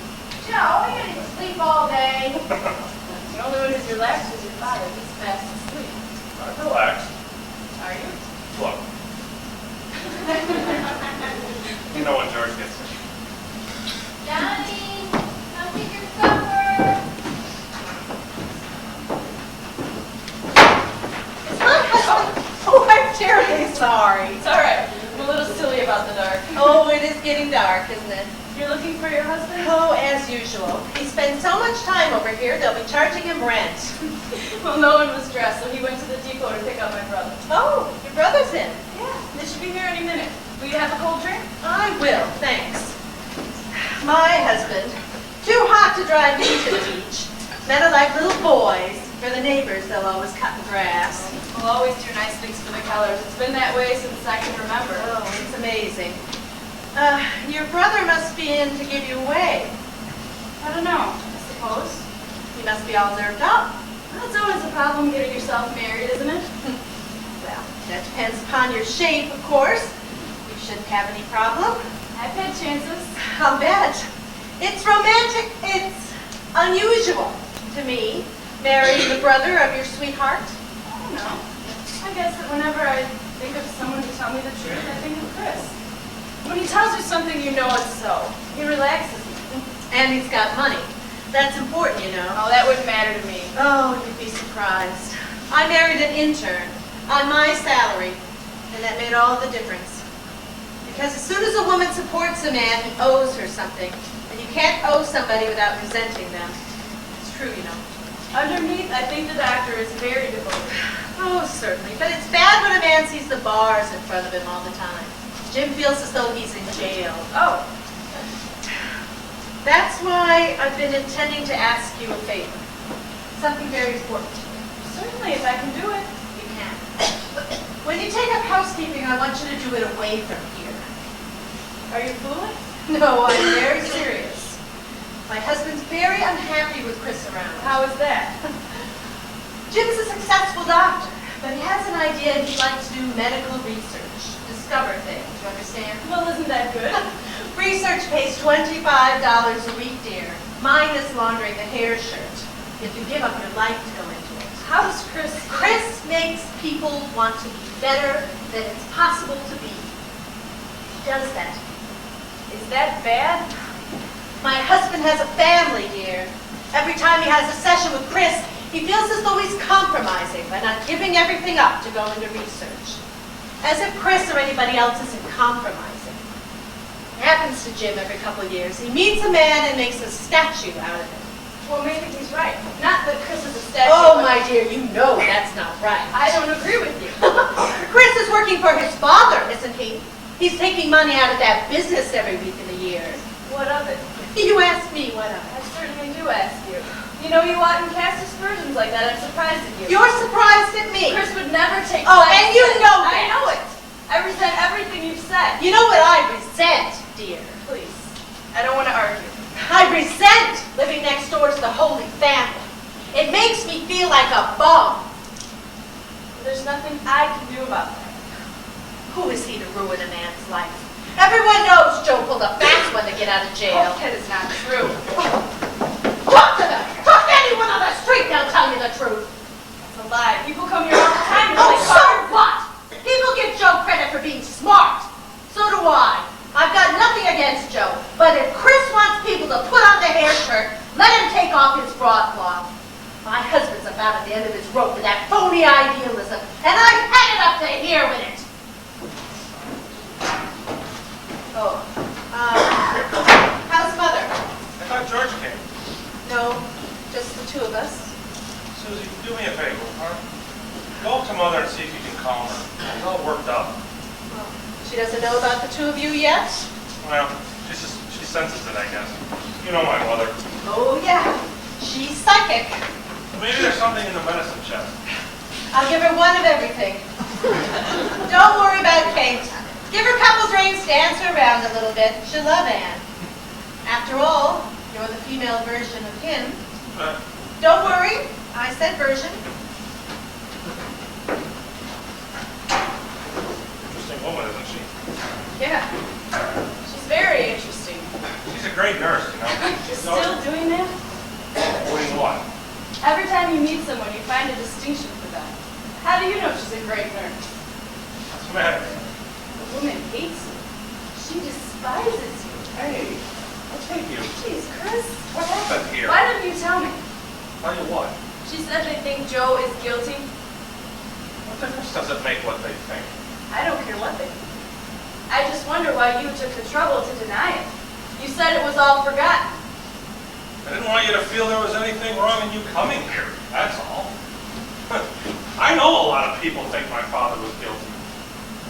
Joe, you're going to sleep all day. The only one who's relaxed is your father. He's fast asleep. I'm relaxed. Are you? Look. You know when George gets in. Johnny, come get your supper. Oh, I'm terribly sorry. It's all right. I'm a little silly about the dark. Oh, it is getting dark, isn't it? You're looking for your husband? Oh, as usual. He spends so much time over here, they'll be charging him rent. Well, no one was dressed, so he went to the depot to pick up my brother. Oh, your brother's in. Yeah, they should be here any minute. Will you have a cold drink? I will, thanks. My husband, too hot to drive me to the beach. Men are like little boys. For the neighbors, they'll always cut the grass. We'll always do nice things for the Kellers. It's been that way since I can remember. Oh, it's amazing. Your brother must be in to give you away. I don't know. I suppose. He must be all nerved up. Well, it's always a problem getting yourself married, isn't it? Well, that depends upon your shape, of course. You shouldn't have any problem. I've had chances. I'll bet. It's romantic. It's unusual to me. Marry the brother of your sweetheart. I don't know. I guess that whenever I think of someone to tell me the truth, I think of Chris. When he tells you something, you know it's so. He relaxes me. And he's got money. That's important, you know. Oh, that wouldn't matter to me. Oh, you'd be surprised. I married an intern on my salary, and that made all the difference. Because as soon as a woman supports a man, he owes her something. And you can't owe somebody without resenting them. It's true, you know. Underneath, I think the doctor is very devoted. Oh, certainly. But it's bad when a man sees the bars in front of him all the time. Jim feels as though he's in jail. Oh, That's why I've been intending to ask you a favor. Something very important to me. certainly, if I can do it. You can. When you take up housekeeping, I want you to do it away from here. Are you fooling? No, I'm very serious. My husband's very unhappy with Chris around. How is that? Jim's a successful doctor, but he has an idea he'd like to do medical research, discover things, you understand? Well, isn't that good? Research pays $25 a week, dear, minus laundering the hair shirt. You have to give up your life to go into it. How does Chris... Chris makes people want to be better than it's possible to be. He does that. Is that bad? My husband has a family, dear. Every time he has a session with Chris, he feels as though he's compromising by not giving everything up to go into research. As if Chris or anybody else isn't compromising. It happens to Jim every couple of years. He meets a man and makes a statue out of him. Well, maybe he's right. Not that Chris is a statue. Oh, but- my dear, you know that's not right. I don't agree with you. Chris is working for his father, isn't he? He's taking money out of that business every week of the year. What of it? You ask me what of it. I certainly do ask you. You know, you oughtn't cast aspersions like that. I'm surprised at you. You're surprised at me. Chris would never take... Oh, what I and you said. know I that. know it. I resent everything you've said. You know what I resent, dear? Please. I don't want to argue. I resent living next door to the Holy Family. It makes me feel like a bum. There's nothing I can do about that. Who is he to ruin a man's life? Everyone knows Joe pulled a fast one to get out of jail. That is not true. Talk to them. Talk to anyone on the street, they'll tell you the truth. It's a lie. People come here all the time to Oh, play so cards. what? People give Joe credit for being smart. So do I. I've got nothing against Joe. But if Chris wants people to put on the hair shirt, let him take off his broadcloth. My husband's about at the end of his rope with that phony idealism, and I've had it up to here with it. Oh, how's Mother? I thought George came. No, just the two of us. Susie, do me a favor, huh? Go up to Mother and see if you can calm her. She's all worked up. Well, she doesn't know about the two of you yet? Well, she senses it, I guess. You know my mother. Oh, yeah. She's psychic. Maybe there's something in the medicine chest. I'll give her one of everything. Don't worry about Kate. Give her a couple drinks, dance her around a little bit. She'll love Anne. After all, you're the female version of him. Don't worry. I said version. Interesting woman, isn't she? Yeah. She's very interesting. She's a great nurse, you know. She's still doing that? Doing what? Every time you meet someone, you find a distinction for them. How do you know she's a great nurse? What's the matter? The woman hates you. She despises you. Hey, what's hate you? Jeez, Chris. What happened here? Why didn't you tell me? Tell you what? She said they think Joe is guilty. What difference does it make what they think? I don't care what they think. I just wonder why you took the trouble to deny it. You said it was all forgotten. I didn't want you to feel there was anything wrong in you coming here, that's all. I know a lot of people think my father was guilty.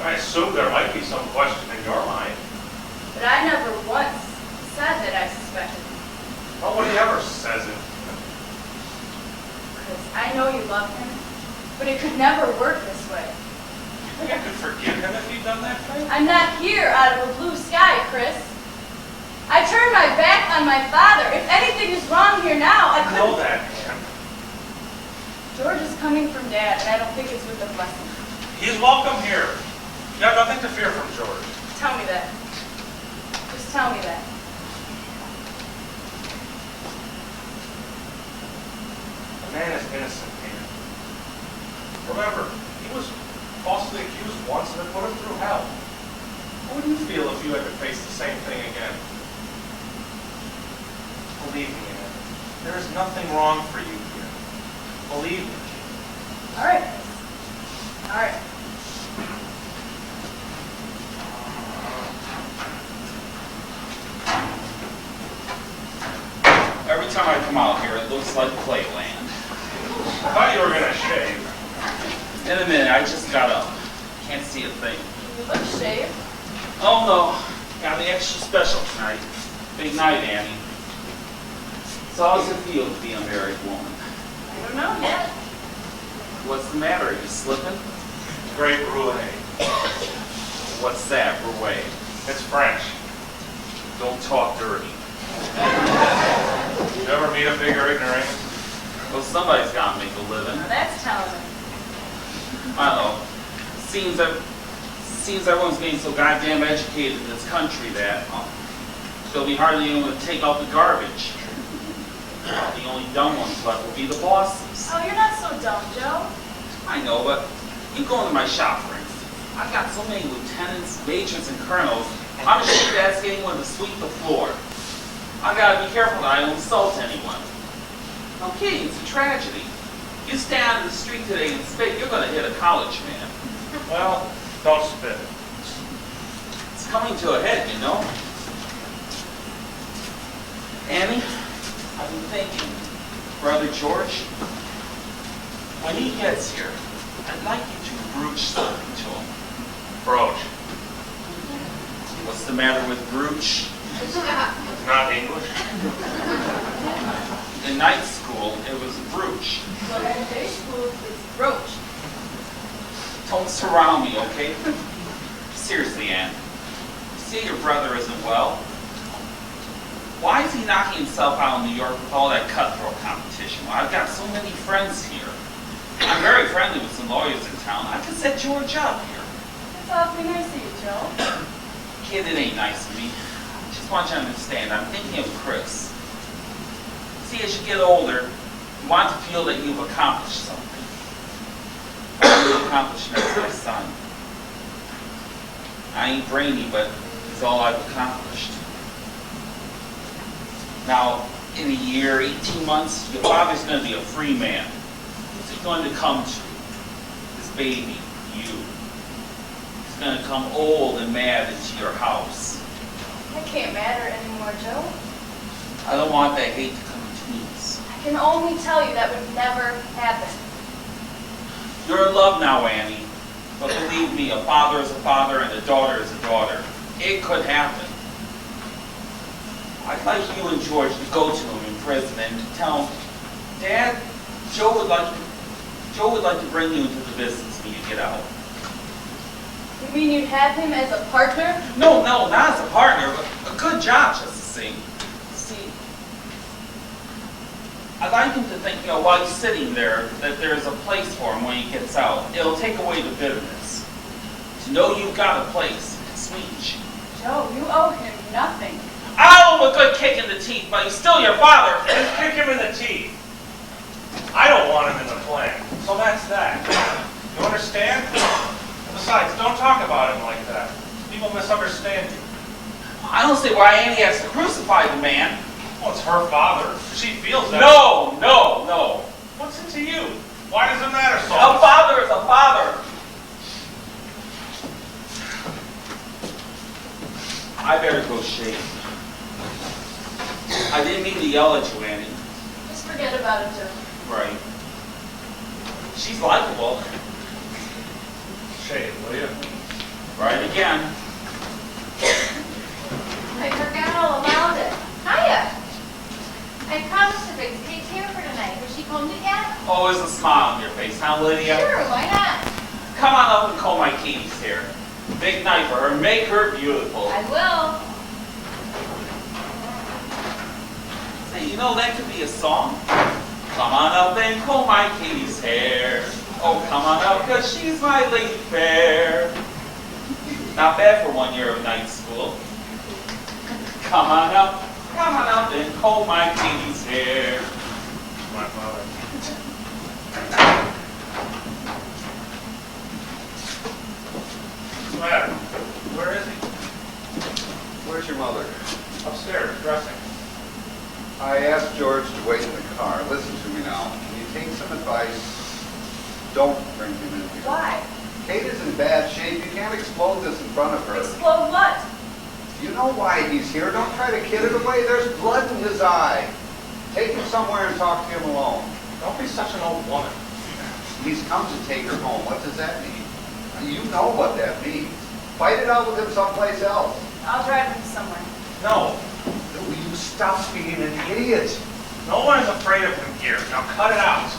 I assume there might be some question in your mind. But I never once said that I suspected him. Nobody ever says it. Chris, I know you love him, but it could never work this way. You think I could forgive him if he'd done that thing? I'm not here out of a blue sky, Chris. I turned my back on my father. If anything is wrong here now, I I know couldn't... that, Ann. George is coming from Dad, and I don't think it's with a blessing. He's welcome here. You have nothing to fear from George. Tell me that. Just tell me that. The man is innocent, Ann. Remember, he was falsely accused once and it put him through hell. How would you feel if you had to face the same thing again? Believe me, Ann, there is nothing wrong for you here. Believe me. All right, miss. All right. Every time I come out here, it looks like playland. I thought you were going to shave. In a minute, I just got up. Can't see a thing. You look shaved. Oh no, got the extra special tonight. Big night, Annie. So how does it feel to be a married woman? I don't know yet. What's the matter? Are you slipping? Great Rouet. What's that, Rouet? It's French. Don't talk dirty. You ever meet a bigger ignoramus? Well, somebody's got to make a living. Now that's telling me. I don't know. Seems everyone's getting so goddamn educated in this country that they'll be hardly able to take out the garbage. The only dumb ones left will be the bosses. Oh, you're not so dumb, Joe. I know, but you go into my shop, for instance. I've got so many lieutenants, majors, and colonels. I'm ashamed to ask anyone to sweep the floor. I've got to be careful that I don't insult anyone. Okay, it's a tragedy. You stand in the street today and spit, you're going to hit a college man. Well, don't spit. It's coming to a head, you know. Annie, I've been thinking, Brother George, when he gets here, I'd like you to broach something to him. Broach. What's the matter with brooch? Not English. In night school, it was brooch. But in day school, it's brooch. Don't surround me, okay? Seriously, Ann. You say your brother isn't well. Why is he knocking himself out in New York with all that cutthroat competition? Well, I've got so many friends here. I'm very friendly with some lawyers in town. I could set George up here. That's awfully nice of you, Joe. Kid, it ain't nice of me. I just want you to understand, I'm thinking of Chris. See, as you get older, you want to feel that you've accomplished something. New accomplishment is my son. I ain't brainy, but it's all I've accomplished. Now, in a year, 18 months, your father's going to be a free man. Who's he going to come to? This baby, you. He's going to come old and mad into your house. That can't matter anymore, Joe. I don't want that hate to come between us. I can only tell you that would never happen. You're in love now, Annie. But believe me, a father is a father and a daughter is a daughter. It could happen. I'd like you and George to go to him in prison and to tell him, Dad, Joe would like to bring you into the business when you get out. You mean you'd have him as a partner? No, not as a partner, but a good job just the same. See, I'd like him to think, while he's sitting there, that there's a place for him when he gets out. It'll take away the bitterness. To know you've got a place, it's sweet. Joe, you owe him nothing. I'll owe him a good kick in the teeth, but he's still your father. Just kick him in the teeth. I don't want him in the plan, so that's that. You understand? Besides, don't talk about him like that. People misunderstand you. I don't see why Annie has to crucify the man. Well, it's her father. She feels that. No. What's it to you? Why does it matter so A much? father is a father. I better go shave. I didn't mean to yell at you, Annie. Just forget about it, Joe. Right. She's likable. Shave, will you? Right again. I forgot all about it. Hiya. I promised to fix Kate's hair for tonight. Has she combed it yet? Always a smile on your face, huh, Lydia? Sure, why not? Come on up and comb my Katie's hair. Big night for her. Make her beautiful. I will. Hey, that could be a song. Come on up and comb my Katie's hair. Oh, come on up, 'cause she's my lady fair. Not bad for 1 year of night school. Come on up and comb my Katie's hair. My father. What's the matter? Where is he? your mother? Upstairs, dressing. I asked George to wait in the car. Listen to me now. Can you take some advice? Don't bring him in here. Why? Kate is in bad shape. You can't explode this in front of her. Explode what? You know why he's here. Don't try to kid it away. There's blood in his eye. Take him somewhere and talk to him alone. Don't be such an old woman. He's come to take her home. What does that mean? You know what that means. Fight it out with him someplace else. I'll drive him somewhere. No, Will you stop being an idiot? no one is afraid of him here. Now cut it out.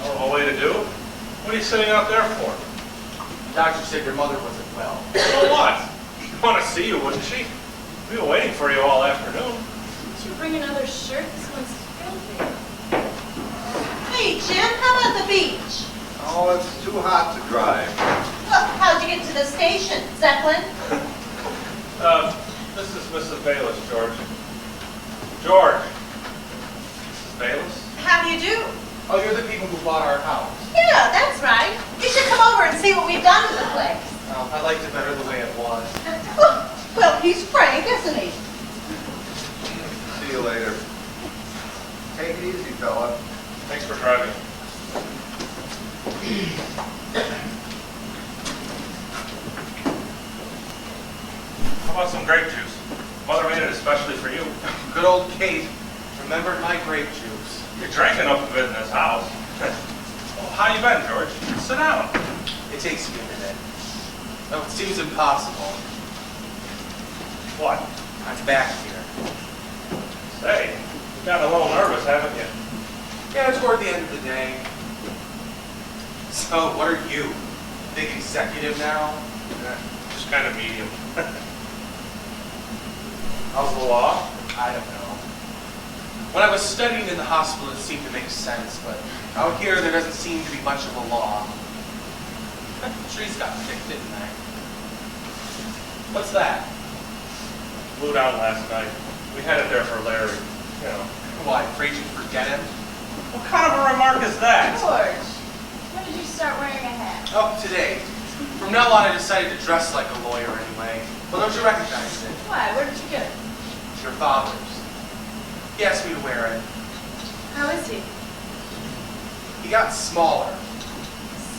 Oh, a way to do? What are you sitting out there for? The doctor said your mother wasn't well. So what? She'd want to see you, wouldn't she? We've been waiting for you all afternoon. Did you bring another shirt? This one's filthy. Hey, Jim, how about the beach? Oh, it's too hot to drive. Look, how'd you get to the station, Zeppelin? This is Mrs. Bayless, George. George. Mrs. Bayless? How do you do? Oh, you're the people who bought our house. Yeah, that's right. You should come over and see what we've done with the place. Oh, I liked it better the way it was. Well, he's frank, isn't he? See you later. Take it easy, fella. Thanks for driving. How about some grape juice? Mother made it especially for you. Good old Kate remembered my grape juice. You drank enough of it in this house. Well, how you been, George? Sit down. It takes me a minute. Oh, it seems impossible. What? I'm back here. Say, you got a little nervous, haven't you? Yeah, toward the end of the day. So, what are you? Big executive now? Just kind of medium. How's the law? I don't know. When I was studying in the hospital, it seemed to make sense, but out here, there doesn't seem to be much of a law. Trees got thick, didn't they? What's that? Blew down last night. We had it there for Larry. You know. Why, afraid you'd forget him? What kind of a remark is that? George, when did you start wearing a hat? Oh, today. From now on, I decided to dress like a lawyer anyway. Well, don't you recognize it? Why? Where did you get it? It's your father's. He asked me to wear it. How is he? He got smaller.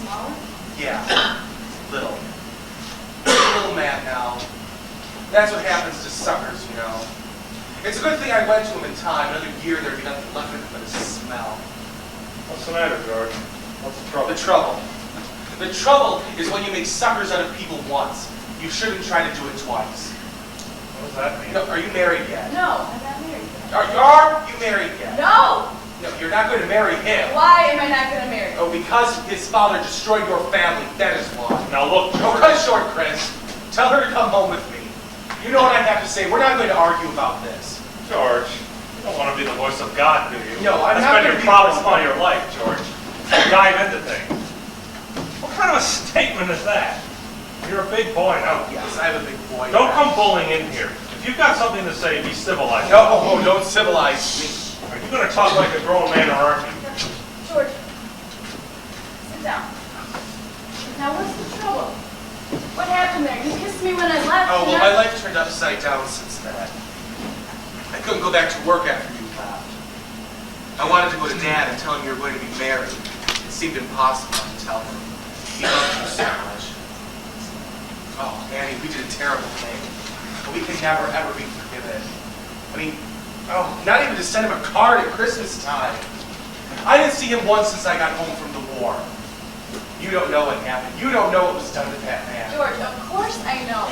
Smaller? Yeah, little. He's a little man now. That's what happens to suckers, you know. It's a good thing I went to him in time. Another year, there'd be nothing left of him but a smell. What's the matter, George? What's the trouble? The trouble. The trouble is when you make suckers out of people once. You shouldn't try to do it twice. What does that mean? No, are you married yet? No, I'm not married yet. Are you married yet? No! No, you're not going to marry him. Why am I not going to marry? Oh, because his father destroyed your family. That is why. Now look, Don't cut it short, Chris. Tell her to come home with me. You know what I have to say. We're not going to argue about this. George, you don't want to be the voice of God, do you? No, I'm That's not been gonna your be problem the voice of all your life, George. Dive into things. What kind of a statement is that? You're a big boy now. Yes, I have a big boy. Don't come bullying in here. If you've got something to say, be civilized. No, don't civilize me. Are you going to talk like a grown man or aren't you? George, sit down. Now, what's the trouble? What happened there? You kissed me when I left. Oh, well, and my life turned upside down since then. I couldn't go back to work after you left. I wanted to go to Dad and tell him you were going to be married. It seemed impossible to tell him. He loved you so much. Oh, Annie, we did a terrible thing. But we can never, ever be forgiven. I mean, oh, not even to send him a card at Christmas time. I didn't see him once since I got home from the war. You don't know what happened. You don't know what was done to that man. George, of course I know.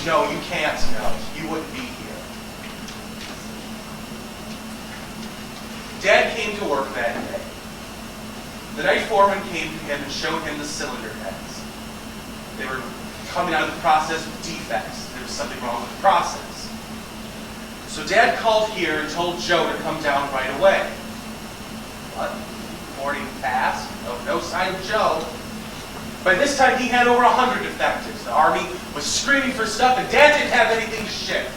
No, you can't know. You wouldn't be here. Dad came to work that day. The night foreman came to him and showed him the cylinder heads. They were coming out of the process with defects. There was something wrong with the process. So Dad called here and told Joe to come down right away. But morning passed. No sign of Joe. By this time, he had over 100 defectives. The Army was screaming for stuff, and Dad didn't have anything to ship.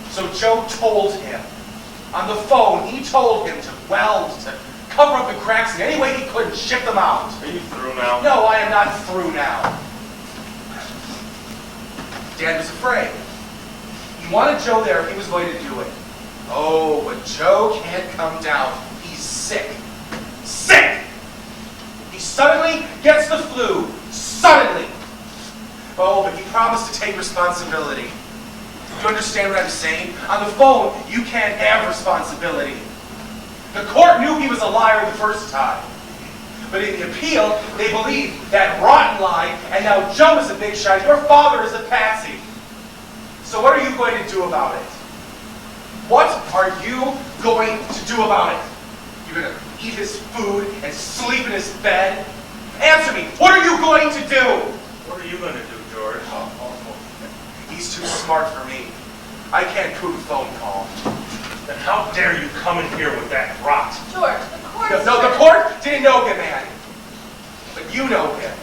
So Joe told him. On the phone, he told him to weld, to cover up the cracks in any way he could and ship them out. Are you through now? No, I am not through now. Dad was afraid. He wanted Joe there if he was going to do it. Oh, but Joe can't come down. He's sick. Sick! He suddenly gets the flu. Suddenly! Oh, but he promised to take responsibility. You understand what I'm saying? On the phone, you can't have responsibility. The court knew he was a liar the first time. But in the appeal, they believe that rotten lie, and now Joe is a big shot. Your father is a patsy. So what are you going to do about it? What are you going to do about it? You're going to eat his food and sleep in his bed? Answer me. What are you going to do? What are you going to do, George? He's too smart for me. I can't prove a phone call. Then how dare you come in here with that rot? George, the court. No, the court didn't know him, Annie. But you know him.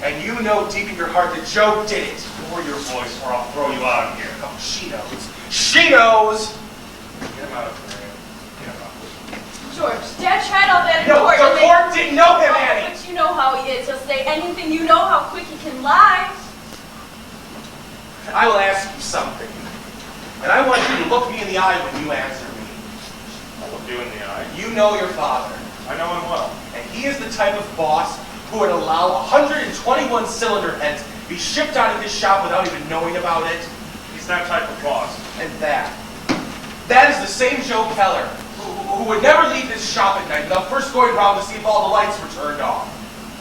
And you know deep in your heart that Joe did it. Lower your voice or I'll throw you out of here. Oh, she knows. She knows! Get him out of here. Get him out. George, Dad tried all that in No, court. the court didn't know him, Oh, Annie! but you know how he is. He'll say anything. You know how quick he can lie. I will ask you something. And I want you to look me in the eye when you answer me. I'll look you in the eye. You know your father. I know him well. And he is the type of boss who would allow 121 cylinder heads be shipped out of his shop without even knowing about it. He's that type of boss. And that is the same Joe Keller who would never leave his shop at night without first going around to see if all the lights were turned off.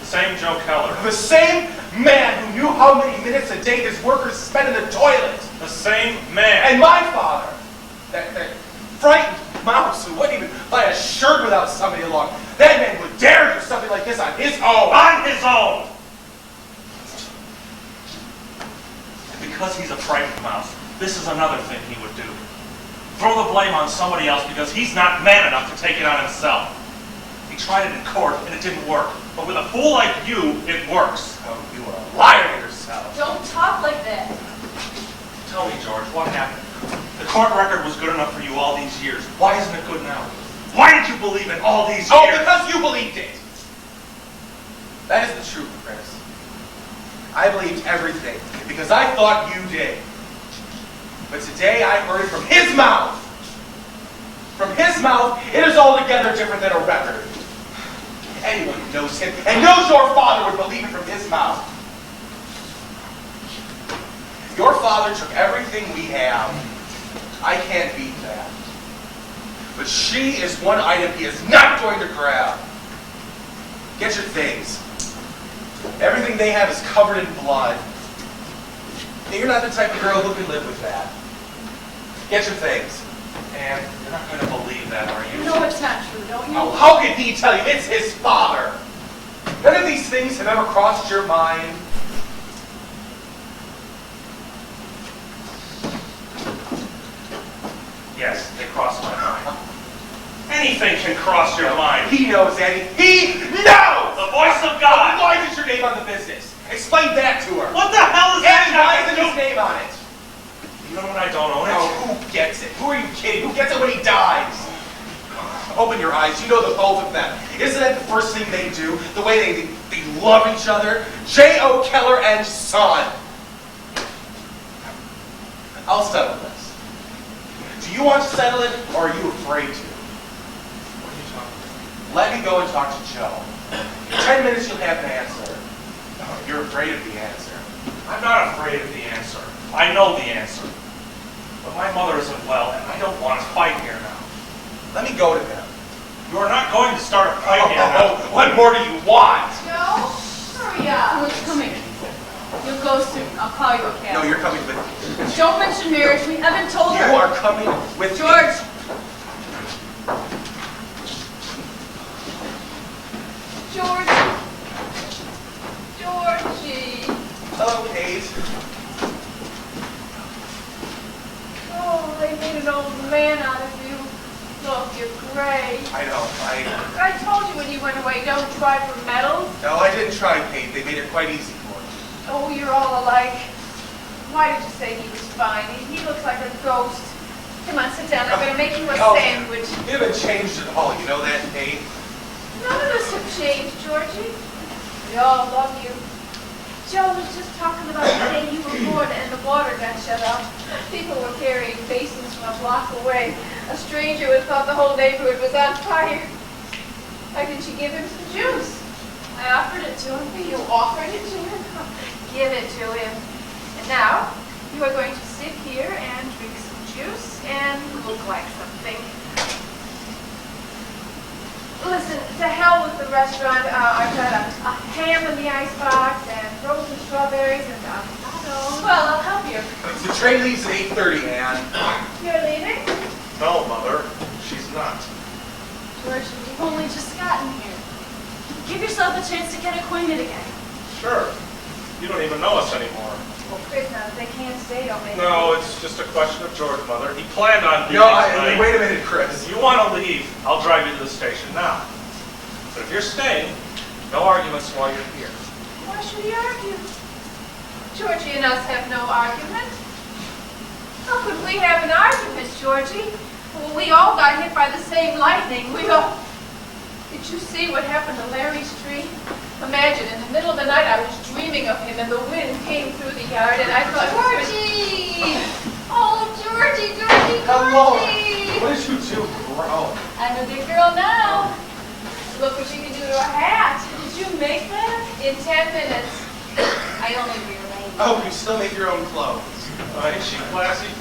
The same Joe Keller. The same man who knew how many minutes a day his workers spent in the toilet. The same man. And my father, that frightened mouse who wouldn't even buy a shirt without somebody along. That man would dare do something like this on his own. On his own! And because he's a frightened mouse, this is another thing he would do. Throw the blame on somebody else because he's not man enough to take it on himself. He tried it in court and it didn't work. But with a fool like you, it works. Oh, you are a liar yourself. Don't talk like that. Tell me, George, what happened? The court record was good enough for you all these years. Why isn't it good now? Why did you believe it all these years? Oh, because you believed it. That is the truth, Chris. I believed everything because I thought you did. But today I heard it from his mouth. From his mouth, it is altogether different than a record. Anyone who knows him and knows your father would believe it from his mouth. Your father took everything we have. I can't beat that. But she is one item he is not going to grab. Get your things. Everything they have is covered in blood. Now, you're not the type of girl who can live with that. Get your things. And you're not going to believe that, are you? You know it's not true, don't you? Oh, how can he tell you? It's his father. None of these things have ever crossed your mind. Yes, they cross my mind. Anything can cross your mind. He knows, Annie. He knows! The voice of God. Why is your name on the business? Explain that to her. What the hell is Annie, why that? isn't his name on it? You know what? I don't own it. Oh, who gets it? Who are you kidding? Who gets it when he dies? Open your eyes. You know the both of them. Isn't that the first thing they do? The way they love each other? J.O. Keller and Son. I'll settle this. Do you want to settle it, or are you afraid to? What are you talking about? Let me go and talk to Joe. In 10 minutes, you'll have an answer. Oh, you're afraid of the answer. I'm not afraid of the answer. I know the answer. But my mother isn't well, and I don't want to fight here now. Let me go to them. You are not going to start a fight here now. What more do you want? Joe, hurry up. Who's coming? You'll go soon. I'll call you a cab. No, you're coming with me. Don't mention marriage. We haven't told her. You are coming with me. George. Georgie. Hello, Kate. Oh, they made an old man out of you. Look, you're gray. I know. I told you when you went away, don't try for medals. No, I didn't try, Kate. They made it quite easy for me. Oh, you're all alike. Why did you say he was fine? He looks like a ghost. Come on, sit down. I'm going to make you a Oh, sandwich. You haven't changed at all. You know that, Kate? None of us have changed, Georgie. We all love you. Joe was just talking about the day you were born and the water got shut off. People were carrying basins from a block away. A stranger would have thought the whole neighborhood was on fire. Why didn't you give him some juice? I offered it to him. You offered it to him? Give it to him. And now, you are going to sit here and drink some juice and look like something. Listen, to hell with the restaurant. I've got a ham in the icebox and frozen strawberries and avocado. Well, I'll help you. The train leaves at 8:30, Ann. You're leaving? No, Mother, she's not. George, you've only just gotten here. Give yourself a chance to get acquainted again. Sure. You don't even know us anymore. Well, Chris, now, if they can't stay, I'll make No, it's just a question of George, Mother. He planned on leaving No, tonight. wait a minute, Chris. If you want to leave, I'll drive you to the station now. But if you're staying, no arguments while you're here. Why should he argue? Georgie and us have no argument. How could we have an argument, Georgie? Well, we all got hit by the same lightning. We all... Did you see what happened to Larry's tree? Imagine, in the middle of the night, I was dreaming of him, and the wind came through the yard, and I thought... Georgie! Oh, Georgie, Georgie, Hello. Georgie! What did you do, bro? I'm a big girl now. Look what you can do to a hat. Did you make that? In 10 minutes. I only realized. Oh, you still make your own clothes. Ain't she classy?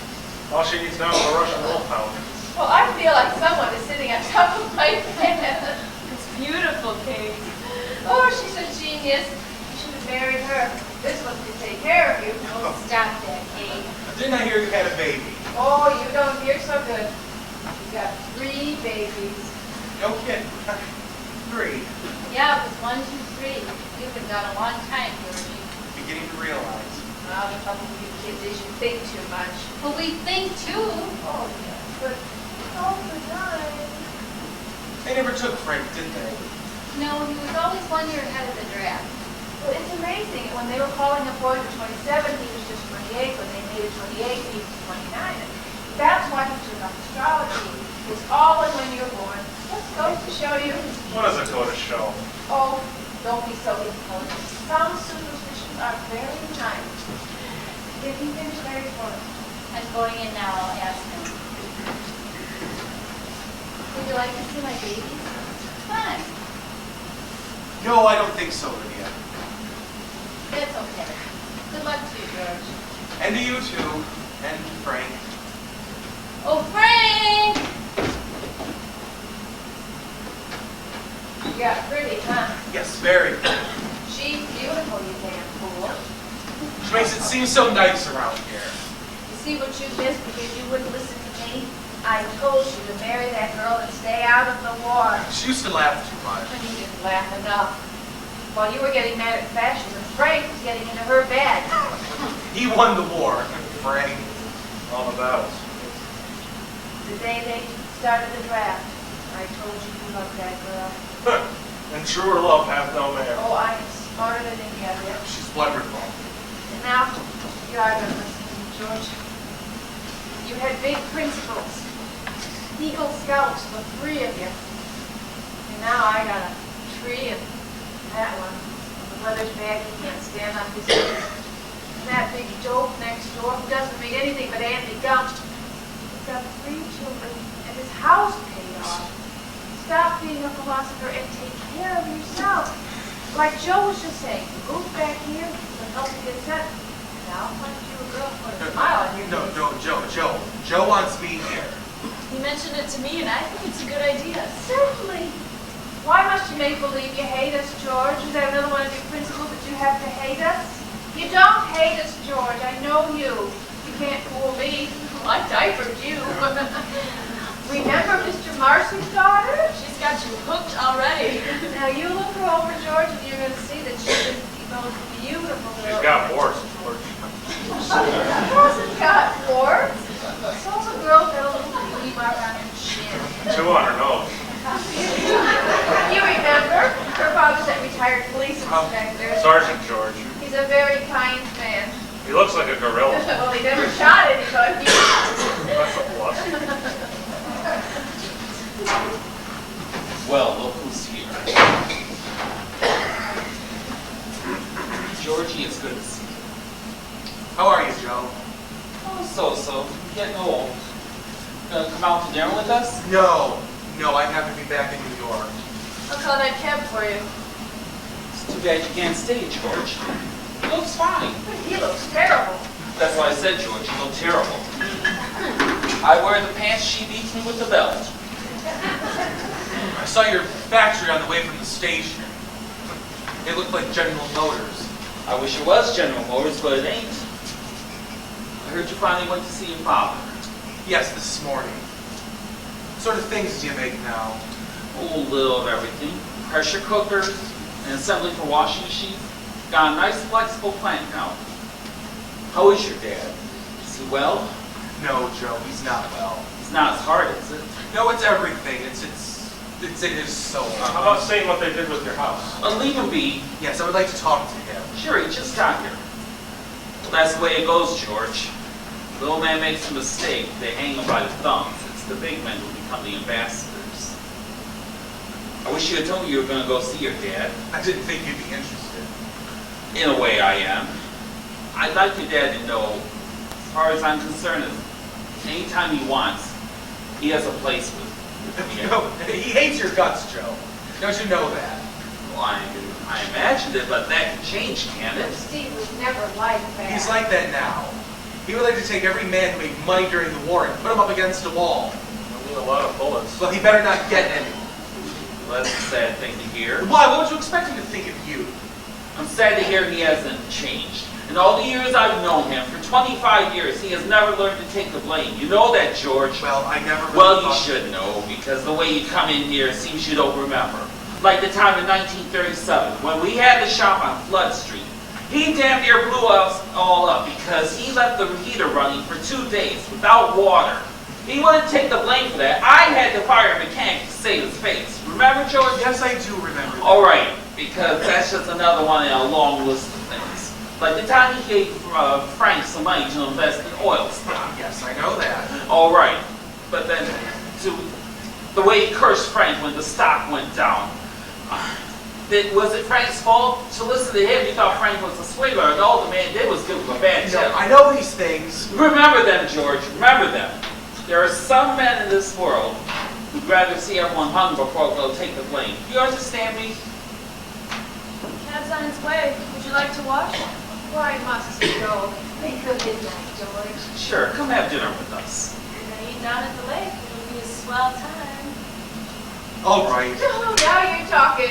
All she needs now is a Russian wolfhound. Well, I feel like someone is sitting on top of my head. It's beautiful, Kate. Oh, she's a genius. You should have married her. This one can take care of you. Oh, stop that, Kate. Didn't I hear you had a baby? Oh, you don't hear so good. You've got 3 babies. No kidding. 3. Yeah, it was 1, 2, 3. You've been gone a long time, Georgie. Beginning to realize. Well, the trouble with you kids is you think too much. Well, we think too. Oh, yeah, but all the time. They never took Frank, did they? No, he was always 1 year ahead of the draft. Well, it's amazing. When they were calling the boy to 27, he was just 28. When they made it 28, he was 29. And that's why he took up astrology. It's all in when you're born. Just goes to show you. What does it go to show? Oh, don't be so intelligent. Some superstitions are very nice. Did he finish Larry's work? I'm going in now. I'll ask him. Would you like to see my babies? Fun. No, I don't think so, Lydia. That's okay. Good luck to you, George. And to you too. And Frank. Oh, Frank! You got pretty, huh? Yes, very. She's beautiful, you damn fool. Which makes it seem so nice around here. You see what you missed because you wouldn't listen to me? I told you to marry that girl and stay out of the war. She used to laugh too much. And you didn't laugh enough. While you were getting mad at fascism, Frank was getting into her bed. He won the war. Frank. All the battles. The day they started the draft, I told you you loved that girl. And truer love hath no man. Oh, I am smarter than any of you. She's wonderful. And now, you are going to listen to me, George. You had big principles. Eagle Scouts, the 3 of you. And now I got a tree and that one. The weather's bad, he can't stand on his feet. And that big dope next door who doesn't read anything but Andy Gump. He's got 3 children and his house paid off. Stop being a philosopher and take care of yourself. Like Joe was just saying, move back here, it'll help you get set. And I'll find you a girl with a smile on your No, face. Joe. Joe wants me here. He mentioned it to me, and I think it's a good idea. Certainly. Why must you make believe you hate us, George? Is that another one of your principles that you have to hate us? You don't hate us, George. I know you. You can't fool me. I diapered you. Remember Mr. Marcy's daughter? She's got you hooked already. Now you look her over, George, and you're going to see that she's the most beautiful girl. She's got warts, George. She hasn't got warts. So the girl's got a little beauty mark on her chin. 2 on her nose. You remember? Her father's that retired police inspector. Sergeant George. He's a very kind man. He looks like a gorilla. Well, he never shot anybody. That's a plus. Well, look who's here. Georgie, it's good to see you. How are you, Joe? Oh, so. Getting old. Gonna come out to dinner with us? No, I have to be back in New York. I'll call that cab for you. It's too bad you can't stay, George. He looks fine. He looks terrible. That's why I said, George, you look terrible. I wear the pants, she beats me with the belt. I saw your factory on the way from the station. It looked like General Motors. I wish it was General Motors, but it ain't. I heard you finally went to see your father. Yes, this morning. What sort of things do you make now? A little of everything. Pressure cookers, an assembly for washing machines. Got a nice flexible plant now. How is your dad? Is he well? No, Joe, he's not well. It's not as hard, is it? No, it's everything. It is so How about saying what they did with your house? Leave him be. Yes, I would like to talk to him. Sure, he just got here. Well, that's the way it goes, George. Little man makes a mistake, they hang him by the thumbs. It's the big men who become the ambassadors. I wish you had told me you were going to go see your dad. I didn't think you'd be interested. In a way, I am. I'd like your dad to know, as far as I'm concerned, anytime he wants, he has a place with me. You know, he hates your guts, Joe. Don't you know that? Well, I imagined it, but that can change, can't it? Steve was never like that. He's like that now. He would like to take every man who made money during the war and put him up against a wall. I need a lot of bullets. Well, he better not get any. Well, that's a sad thing to hear. Why? What would you expect him to think of you? I'm sad to hear he hasn't changed. In all the years I've known him, for 25 years, he has never learned to take the blame. You know that, George. Well, I never really Well, you thought- should know, because the way you come in here seems you don't remember. Like the time in 1937, when we had the shop on Flood Street. He damn near blew us all up because he left the heater running for 2 days without water. He wouldn't take the blame for that. I had to fire a mechanic to save his face. Remember, George? Yes, I do remember that. All right, because that's just another one in a long list of things. Like the time he gave Frank some money to invest in oil stock. Yes, I know that. All right, but then the way he cursed Frank when the stock went down. Was it Frank's fault? To listen to him, you thought Frank was a swindler, and all the man did was give him a bad No, tip. I know these things. Remember them, George. Remember them. There are some men in this world who'd rather see everyone hung before they'll take the blame. Do you understand me? Cab's on its way. Would you like to watch? Why must he go? Make a midnight, George. Sure, come have dinner with us. We're gonna eat down at the lake. It'll be a swell time. All right. Oh, now you're talking.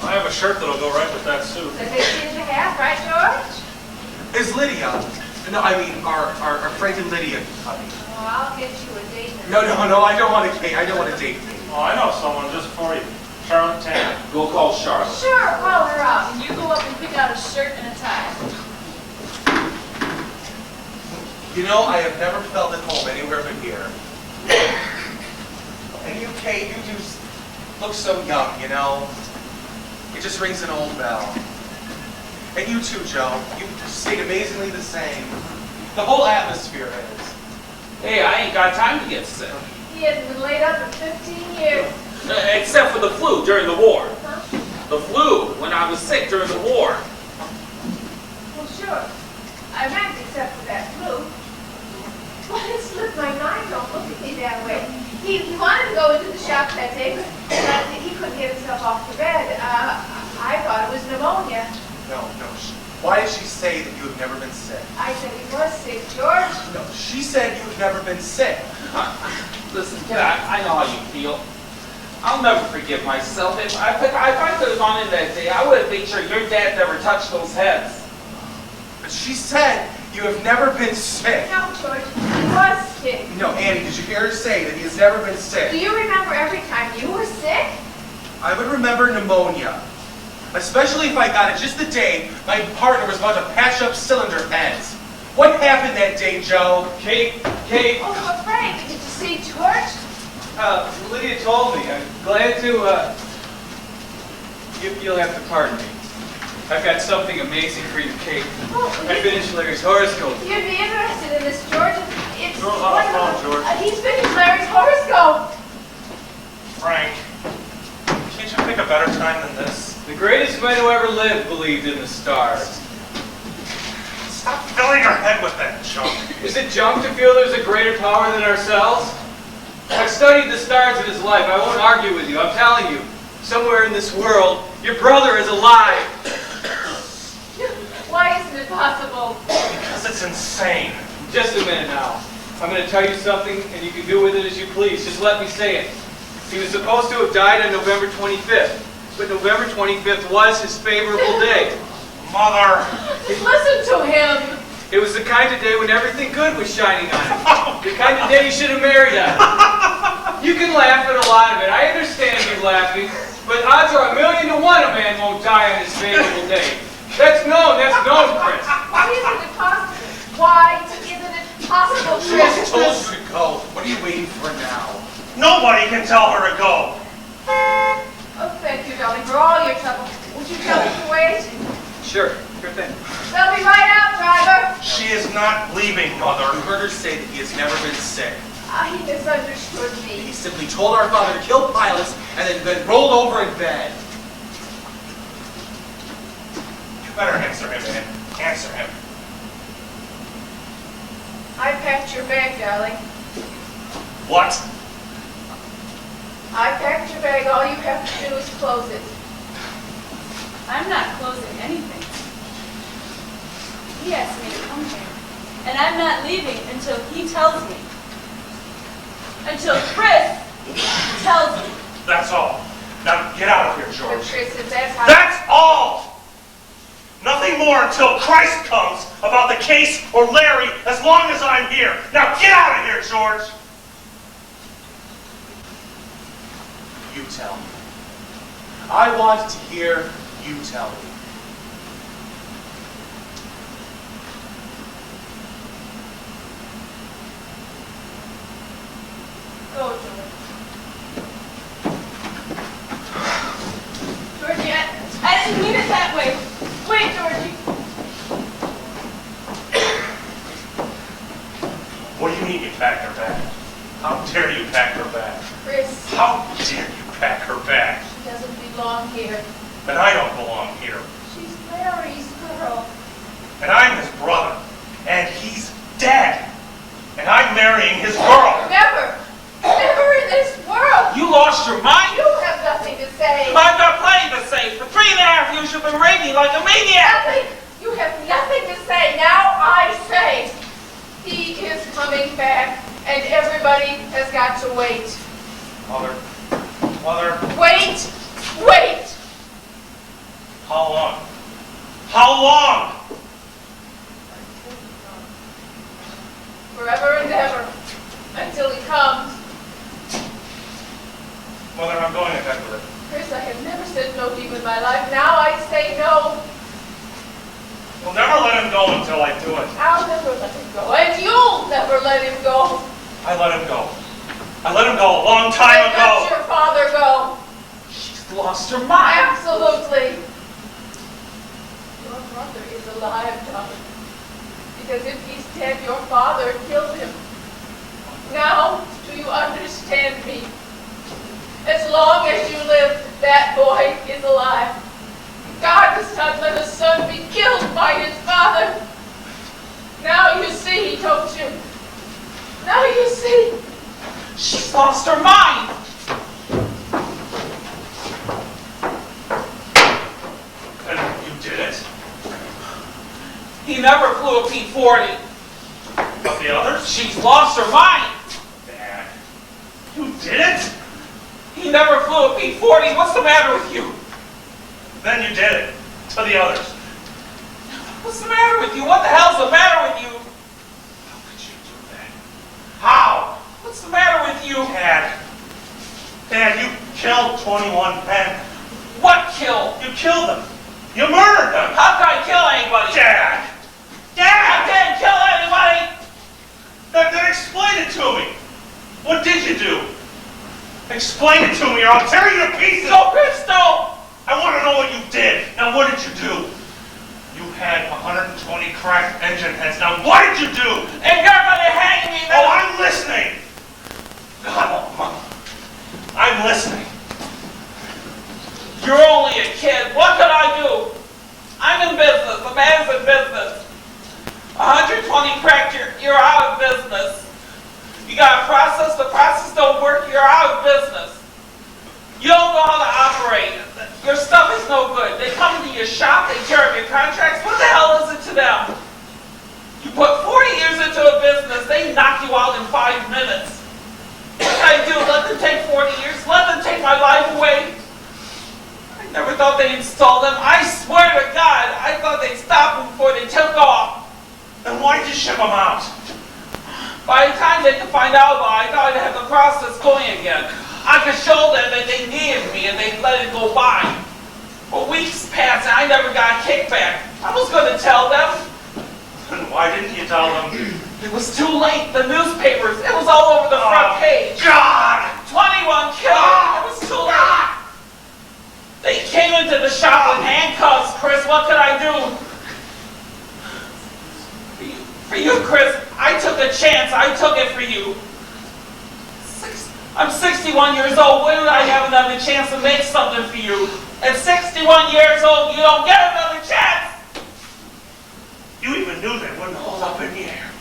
I have a shirt that'll go right with that suit. The 15.5, right, George? Is Lydia? No, I mean our friend Lydia coming. Oh, I'll get you a date. No, I don't want to. I don't want to date me. Oh, I know someone just for you. Charlotte Tanner. Go call Charlotte. Sure, call her up. And you go up and pick out a shirt and a tie. You know, I have never felt at home anywhere but here. And you, Kate, you do look so young, you know? It just rings an old bell. And you too, Joe. You stayed amazingly the same. The whole atmosphere is. Hey, I ain't got time to get sick. He hasn't been laid up in 15 years. Except for the flu during the war. Huh? The flu when I was sick during the war. Well, sure. I meant except for that flu. Well, it slipped my mind. Don't look at me that way. He wanted to go into the shop that day, but he couldn't get himself off the bed. I thought it was pneumonia. No. Why did she say that you have never been sick? I said he was sick, George. No, she said you have never been sick. Listen, kid, I know how you feel. I'll never forgive myself. If I could have gone in that day, I would have made sure your dad never touched those heads. But she said you have never been sick. No, George, he was sick. No, Annie, did you hear her say that he has never been sick? Do you remember every time you were sick? I would remember pneumonia. Especially if I got it just the day my partner was about to patch up cylinder heads. What happened that day, Joe? Kate, Oh, but Frank, did you see George? Lydia told me. I'm glad to, you'll have to pardon me. I've got something amazing for you, Kate. Oh, I finished Larry's horoscope. You'd be interested in this, George. It's Go on the phone, George. He's finished Larry's horoscope. Frank, can't you pick a better time than this? The greatest man who ever lived believed in the stars. Stop filling our head with that junk. Is it junk to feel there's a greater power than ourselves? I've studied the stars of his life. I won't argue with you. I'm telling you, somewhere in this world, your brother is alive. Why isn't it possible? Because it's insane. Just a minute now. I'm going to tell you something, and you can do with it as you please. Just let me say it. He was supposed to have died on November 25th, but November 25th was his favorable day. Mother. Listen to him. It was the kind of day when everything good was shining on him. The kind of day you should have married on. You can laugh at a lot of it. I understand you laughing, but odds are 1,000,000 to 1 a man won't die on his favorable day. That's known, Chris. Why isn't it possible? Why isn't it possible, Chris? I told you to go. What are you waiting for now? Nobody can tell her to go. Oh, thank you, darling, for all your trouble. Would you tell me to wait? Sure thing. They'll be right out, driver. She is not leaving, Mother. You heard her say that he has never been sick. He misunderstood me. He simply told our father to kill pilots and then been rolled over in bed. You better answer him, man. Answer him. I packed your bag, darling. What? I packed your bag. All you have to do is close it. I'm not closing anything. He asked me to come here, and I'm not leaving until he tells me. Until Chris tells me. That's all. Now get out of here, But George. Chris, if that's how... That's all! Nothing more until Christ comes about the case or Larry as long as I'm here. Now get out of here, George! You tell me. I want to hear you tell me. Go, George. Georgie, I didn't mean it that way. Wait, Georgie. What do you mean you packed her bag? How dare you pack her bag? Chris, How dare you pack her bag? she doesn't belong here. And I don't belong here. She's Larry's girl. And I'm his brother. And he's dead. And I'm marrying his girl. Never. Never in this world. You lost your mind? You have nothing to say. I've got plenty to say. For 3.5 years you've been raving like a maniac. Nothing. You have nothing to say. Now I say. He is coming back, and everybody has got to wait. Mother. Mother. Wait. Wait. How long? How long? Forever and ever. Until he comes. Mother, I'm going ahead with it. Chris, I have never said no to you in my life. Now I say no. We'll never let him go until I do it. I'll never let him go. And you'll never let him go. I let him go. I let him go a long time And let ago. your father go. She's lost her mind. Absolutely. Your brother is alive, darling. Because if he's dead, your father killed him. Now, do you understand me? As long as you live, that boy is alive. God does not let a son be killed by his father. Now you see, he told you. Now you see. She's lost her mind. And you did it? He never flew a P-40. But the others? She's lost her mind. Dad. You did it? He never flew a P-40. What's the matter with you? Then you did it. To the others. What's the matter with you? What the hell's the matter with you? How could you do that? How? What's the matter with you? Dad. Dad, you killed 21 men. What kill? You killed them. You murdered them. How can I kill anybody? Dad. I Dad! didn't kill anybody. Then explain it to me. What did you do? Explain it to me or I'll tear you to pieces. No, Chris, no. I want to know what you did. Now, what did you do? You had 120 cracked engine heads. Now, what did you do? And you're gonna hang me. Oh, I'm listening. God, Mom. I'm listening. You're only a kid. What can I do? I'm in business. The man's in business. you're out of business. You got a process, the process don't work, you're out of business. You don't know how to operate. Your stuff is no good. They come into your shop, they tear up your contracts. What the hell is it to them? You put 40 years into a business, they knock you out in 5 minutes. What can I do? Let them take 40 years? Let them take my life away? I never thought they'd install them. I swear to God, I thought they'd stop them before they took off. Then why'd you ship them out? By the time they could find out about it, I thought I'd have the process going again. I could show them that they needed me and they'd let it go by. But weeks passed and I never got a kickback. I was going to tell them. Then why didn't you tell them? It was too late. The newspapers, it was all over the front page. God! 21 killed. It was too late. They came into the shop with handcuffs, Chris. What could I do? For you, Chris, I took a chance. I took it for you. I'm 61 years old. When did I have another chance to make something for you? At 61 years old, you don't get another chance. You even knew they wouldn't hold up in the air.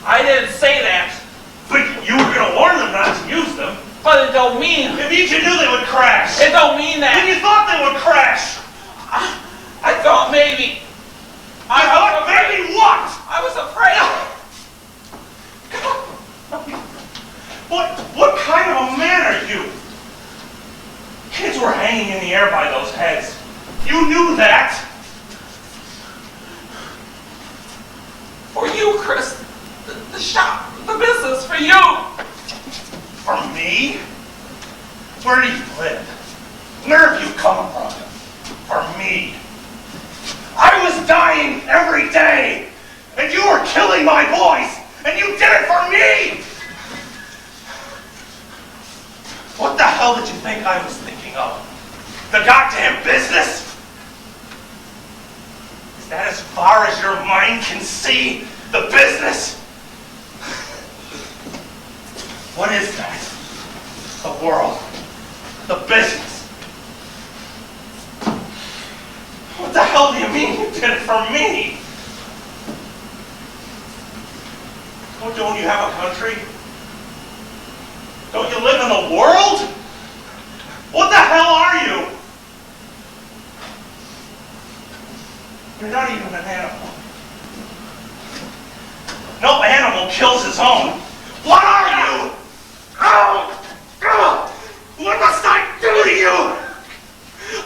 I didn't say that. But you were going to warn them not to use them. But it don't mean. It means you knew they would crash. It don't mean that. And you thought they would crash. I thought maybe. I thought maybe what? I was afraid. What kind of a man are you? Kids were hanging in the air by those heads. You knew that. For you, Chris. The shop, the business, for you. For me? Where do you live? Where have you come from? For me? I was dying every day, and you were killing my boys, and you did it for me! What the hell did you think I was thinking of? The goddamn business? Is that as far as your mind can see? The business? What is that? The world. The business. What the hell do you mean you did it for me? Don't you have a country? Don't you live in the world? What the hell are you? You're not even an animal. No animal kills his own. What are you? What must I do to you?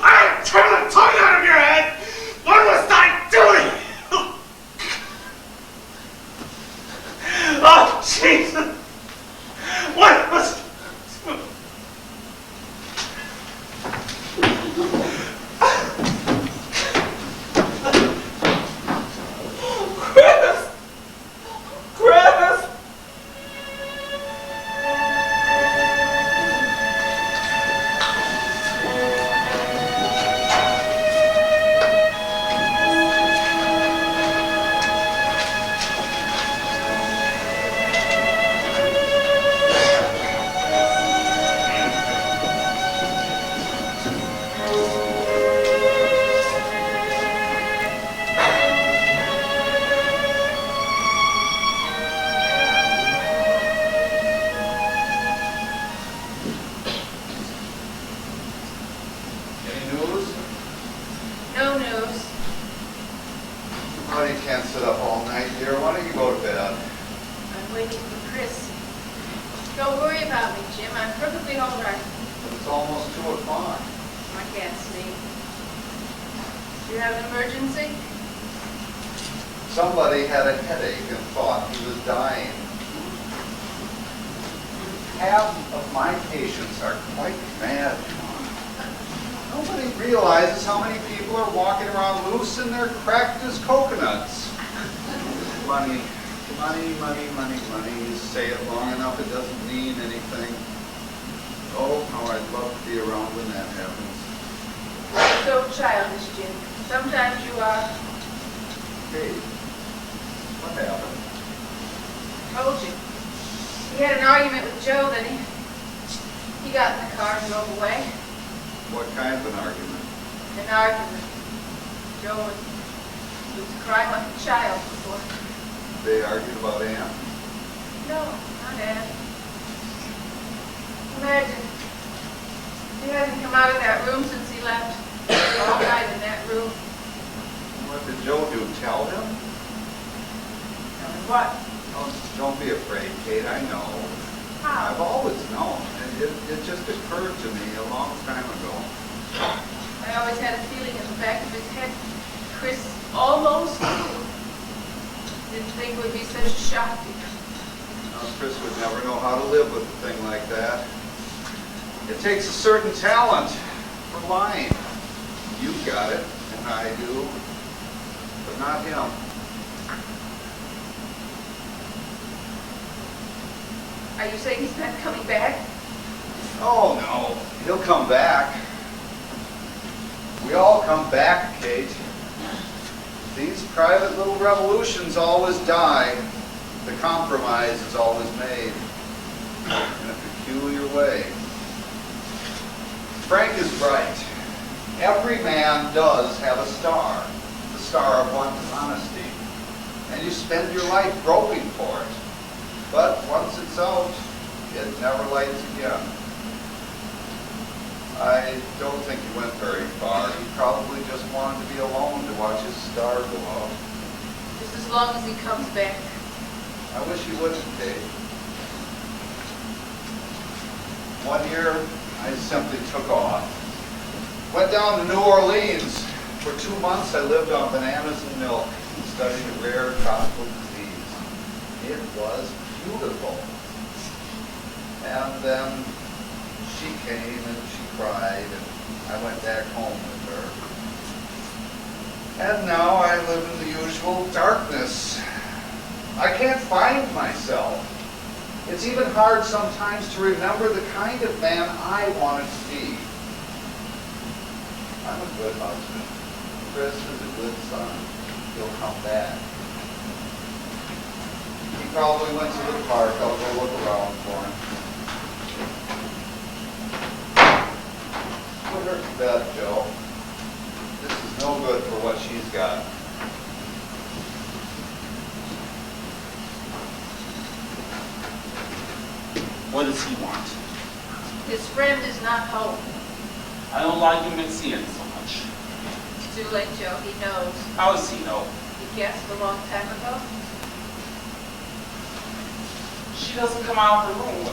I'll turn the tongue out of your head. What must I do to you? Oh, Jesus. What must... Chris! No news. Oh, you can't sit up all night, dear. Why don't you go to bed? I'm waiting for Chris. Don't worry about me, Jim. I'm perfectly all right. It's almost 2 o'clock. I can't sleep. Do you have an emergency? Somebody had a headache and thought he was dying. Half of my patients are quite mad. Nobody realizes how many people are walking around loose and they're cracked as coconuts. Money, money, money, money, money. You say it long enough, it doesn't mean anything. Oh, how I'd love to be around when that happens. So childish, Jim. Sometimes you are. Hey, what happened? Told you. He had an argument with Joe, then he got in the car and drove away. What kind of an argument? An argument. Joe was crying like a child before. they argued about Ann? No, not Ed. Imagine, he hasn't come out of that room since he left. All night in that room. What did Joe do? Tell him? Tell me what? Oh, don't be afraid, Kate. I know. I've How? always known. It just occurred to me a long time ago. I always had a feeling in the back of his head, Chris almost knew. Didn't think it would be such a shock to him. Chris would never know how to live with a thing like that. It takes a certain talent for lying. You've got it, and I do, but not him. Are you saying he's not coming back? Oh, no. He'll come back. We all come back, Kate. These private little revolutions always die. The compromise is always made in a peculiar way. Frank is right. Every man does have a star, the star of one's honesty. And you spend your life groping for it. But once it's out, it never lights again. I don't think he went very far. He probably just wanted to be alone to watch his star go out. Just as long as he comes back. I wish he wouldn't, Kate. One year, I simply took off. Went down to New Orleans. For 2 months, I lived on bananas and milk and studied a rare tropical disease. It was beautiful. And then she came and she cried, and I went back home with her. And now I live in the usual darkness. I can't find myself. It's even hard sometimes to remember the kind of man I wanted to be. I'm a good husband. Chris is a good son. He'll come back. He probably went to the park. I'll go look around for him. Put her to bed, Joe. This is no good for what she's got. What does he want? His friend is not home. I don't like him and seeing so much. It's too late, Joe. He knows. How does he know? He guessed a long time ago. She doesn't come out of her room.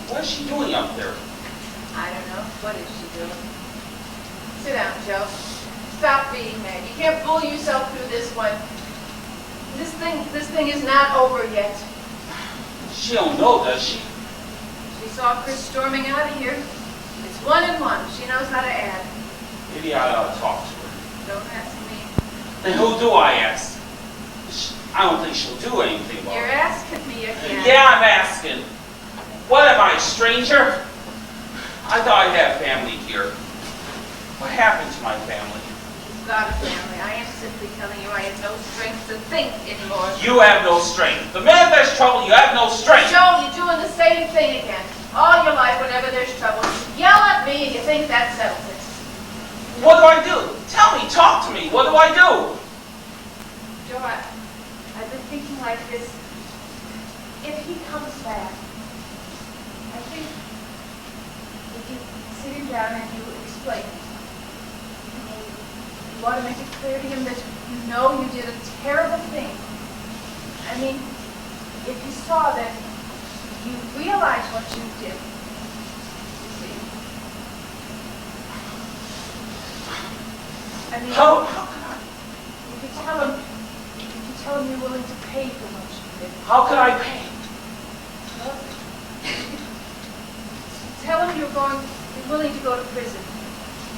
What is she doing up there? I don't know. What is she doing? Sit down, Joe. Stop being mad. You can't fool yourself through this one. This thing is not over yet. She don't know, does she? She saw Chris storming out of here. It's 1 and 1. She knows how to add. Maybe I ought to talk to her. Don't ask me. Then who do I ask? I don't think she'll do anything about You're it. asking me again. Yeah, I'm asking. What am I, a stranger? I thought I'd have family here. What happened to my family? You've got a family. I am simply telling you I have no strength to think anymore. You have no strength. The minute there's trouble, you have no strength. Joe, you're doing the same thing again. All your life, whenever there's trouble, you yell at me and you think that settles it. What do I do? Tell me, talk to me. What do I do? Joe, I've been thinking like this. If he comes back, I think if you sit him down and you explain it. You want to make it clear to him that you know you did a terrible thing. I mean, if he saw that you realize what you did, you see. I mean, How can I? you could tell him you're willing to pay for what you did. How can I pay? Well, tell him you're willing to go to prison.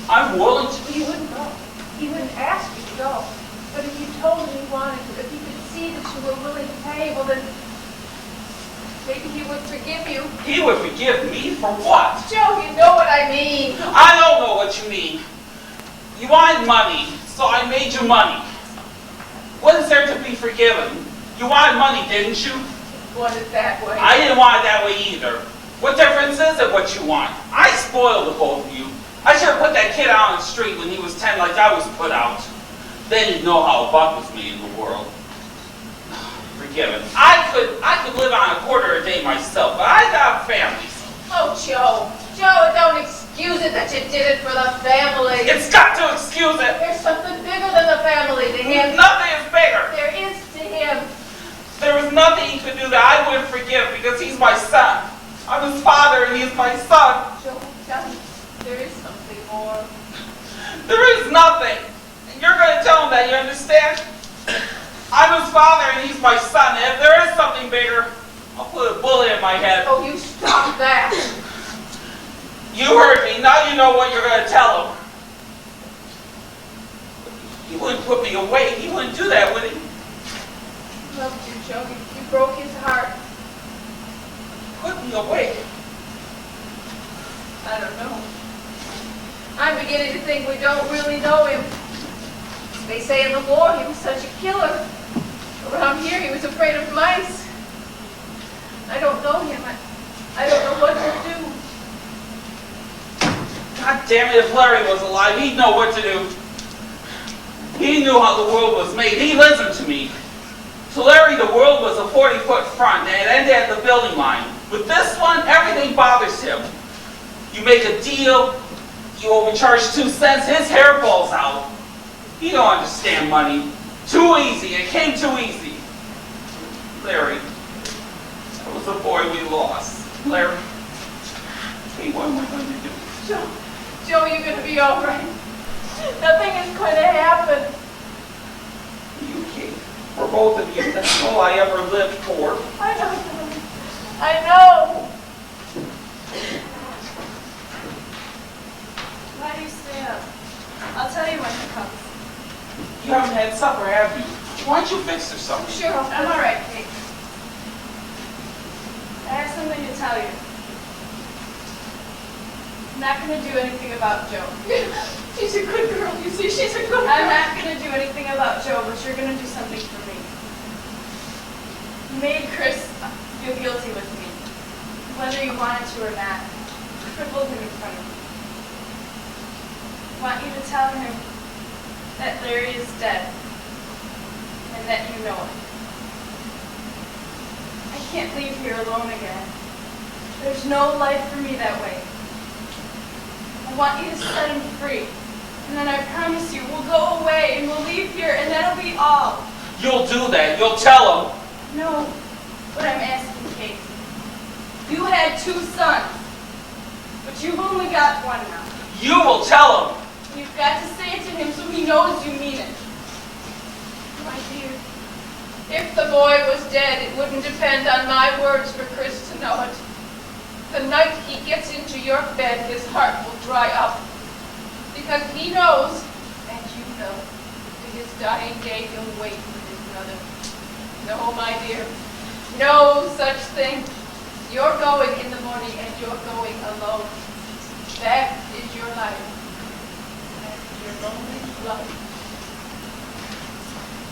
I'm willing to. Well, you wouldn't go. He wouldn't ask you to go. But if you told him you wanted to, if he could see that you were willing to pay, well then, maybe he would forgive you. He would forgive me for what? Joe, you know what I mean. I don't know what you mean. You wanted money, so I made you money. What is there to be forgiven? You wanted money, didn't you? Want it that way. I didn't want it that way either. What difference is it what you want? I spoiled the both of you. I should have put that kid out on the street when he was 10 like I was put out. Then you'd know how a buck was made in the world. Forgive forgiven. I could live on a quarter a day myself, but I got families. Oh, Joe. Joe, don't excuse it that you did it for the family. It's got to excuse it. There's something bigger than the family to him. Nothing is bigger. There is to him. There was nothing he could do that I wouldn't forgive because he's my son. I'm his father and he's my son. Joe, tell me, there is something more. There is nothing. And you're going to tell him that, you understand? I'm his father and he's my son. And if there is something bigger, I'll put a bullet in my head. Oh, you stop that. You heard me. Now you know what you're going to tell him. He wouldn't put me away. He wouldn't do that, would he? Loved you, Joe. You broke his heart. Put me away. I don't know. I'm beginning to think we don't really know him. They say in the war he was such a killer. Around here he was afraid of mice. I don't know him. I don't know what to do. God damn it, if Larry was alive, he'd know what to do. He knew how the world was made. He listened to me. To Larry, the world was a 40-foot front, and it ended at the building line. With this one, everything bothers him. You make a deal, you overcharge 2 cents, his hair falls out. He don't understand money. Too easy. It came too easy. Larry, that was the boy we lost. Larry, hey, what am I going to do? Joe, you're going to be all right. Nothing is going to happen. You kid. For both of you, that's all I ever lived for. I know. I know. Why do you stay up? I'll tell you when he comes. You haven't had supper, have you? Why don't you fix her something? Sure, I'm all right, Kate. I have something to tell you. I'm not going to do anything about Joe. She's a good girl, you see. She's a good girl. I'm not going to do anything about Joe, but you're going to do something for me. You made Chris feel guilty with me. Whether you wanted to or not, you crippled him in front of me. I want you to tell him that Larry is dead and that you know it. I can't leave here alone again. There's no life for me that way. I want you to set him free. And then I promise you, we'll go away and we'll leave here and that'll be all. You'll do that. You'll tell him. No, what I'm asking, Kate. You had 2 sons, but you've only got 1 now. You will tell him. You've got to say it to him so he knows you mean it. My dear, if the boy was dead, it wouldn't depend on my words for Chris to know it. The night he gets into your bed, his heart will dry up. Because he knows, and you know, to his dying day he'll wait for his brother. No, my dear, no such thing. You're going in the morning and you're going alone. That is your life. That is your lonely life.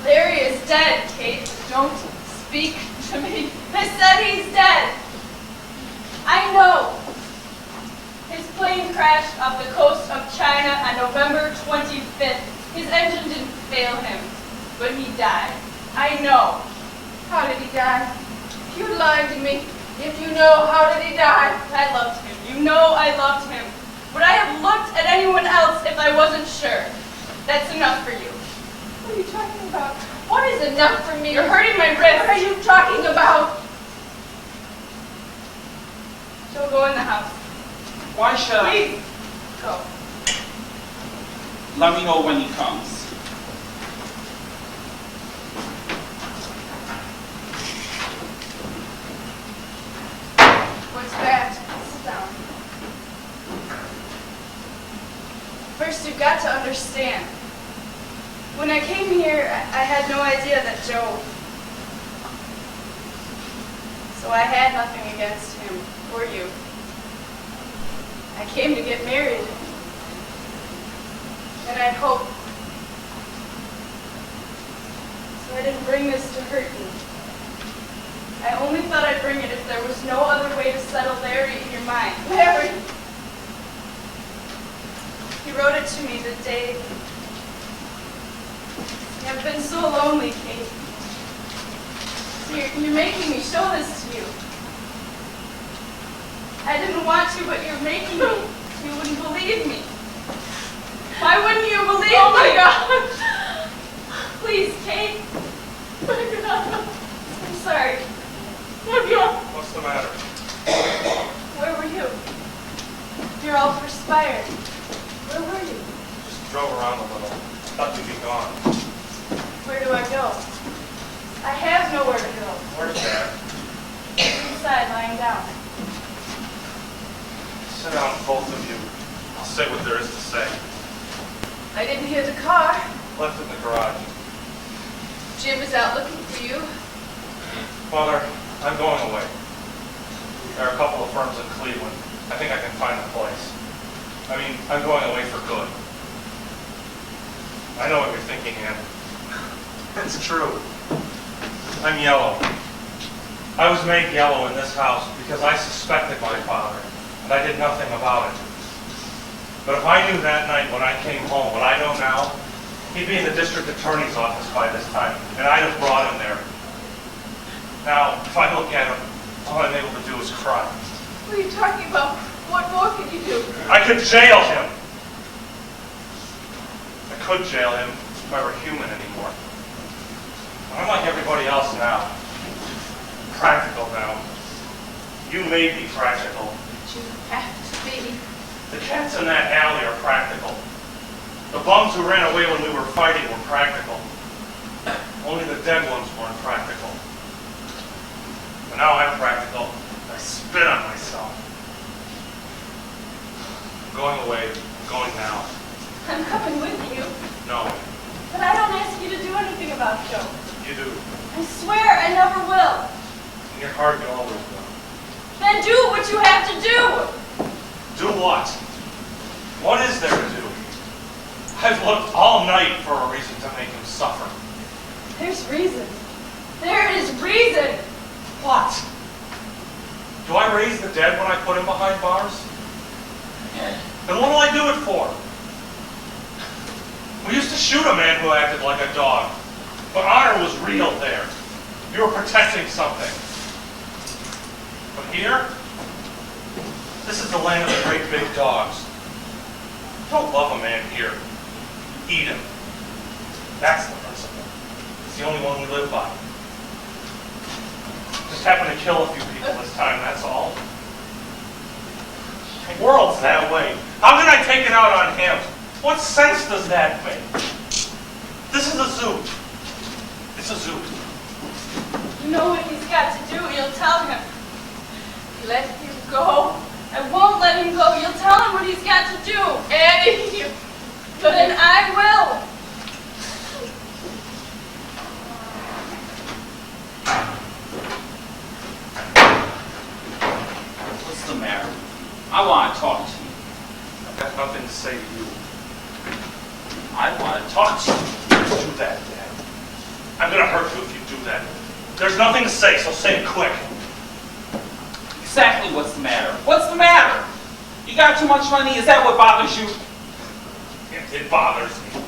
Larry is dead, Kate. Don't speak to me. I said he's dead. I know. His plane crashed off the coast of China on November 25th. His engine didn't fail him, but he died. I know. How did he die? You lied to me. If you know, how did he die? I loved him. You know I loved him. Would I have looked at anyone else if I wasn't sure? That's enough for you. What are you talking about? What is enough for me? You're hurting my What wrist. are you talking about? She'll go in the house. Why should I? Please, go. Let me know when he comes. What's that? Sit down. First, you've got to understand. When I came here, I had no idea that Joe... So I had nothing against him or you. I came to get married. And I'd hoped. So I didn't bring this to hurt you. I only thought I'd bring it if there was no other way to settle Larry in your mind. Larry! He wrote it to me the day. I've been so lonely, Kate. You're making me show this to you. I didn't want to, but you're making me. You wouldn't believe me. Why wouldn't you believe me? Oh my God! Please, Kate. I'm sorry. What's the matter? Where were you? You're all perspired. Where were you? Just drove around a little. Thought you'd be gone. Where do I go? I have nowhere to go. Where's Dad? Inside, lying down. Sit down, both of you. I'll say what there is to say. I didn't hear the car. Left it in the garage. Jim is out looking for you. Father, I'm going away. There are a couple of firms in Cleveland. I think I can find a place. I mean, I'm going away for good. I know what you're thinking, Ann. It's true. I'm yellow. I was made yellow in this house because I suspected my father, and I did nothing about it. But if I knew that night when I came home what I know now, he'd be in the district attorney's office by this time, and I'd have brought him there. Now, if I look at him, all I'm able to do is cry. What are you talking about? What more can you do? I could jail him. I could jail him if I were human anymore. But I'm like everybody else now. Practical now. You may be practical. You have to be. The cats in that alley are practical. The bums who ran away when we were fighting were practical. Only the dead ones weren't practical. But now I'm practical. I spit on myself. I'm going away. I'm going now. I'm coming with you. No, But I don't ask you to do anything about Joe. you do. I swear I never will. In your heart, you always will. Then do what you have to do. Do what? What is there to do? I've looked all night for a reason to make him suffer. There's reason. There is reason. What? Do I raise the dead when I put him behind bars? Then what do I do it for? We used to shoot a man who acted like a dog, but honor was real there. You were protecting something. But here, this is the land of the great big dogs. You don't love a man here. You eat him. That's the principle. It's the only one we live by. Just happened to kill a few people this time, that's all. The world's that way. How can I take it out on him? What sense does that make? This is a zoo. It's a zoo. You know what he's got to do. You'll tell him. Let him go. I won't let him go. You'll tell him what he's got to do. Annie, you... But then I will. What's the matter? I want to talk to you. I've got nothing to say to you. I want to talk to you. Don't do that, Dad. I'm going to hurt you if you do that. There's nothing to say, so say it quick. Exactly what's the matter? What's the matter? You got too much money? Is that what bothers you? It bothers me.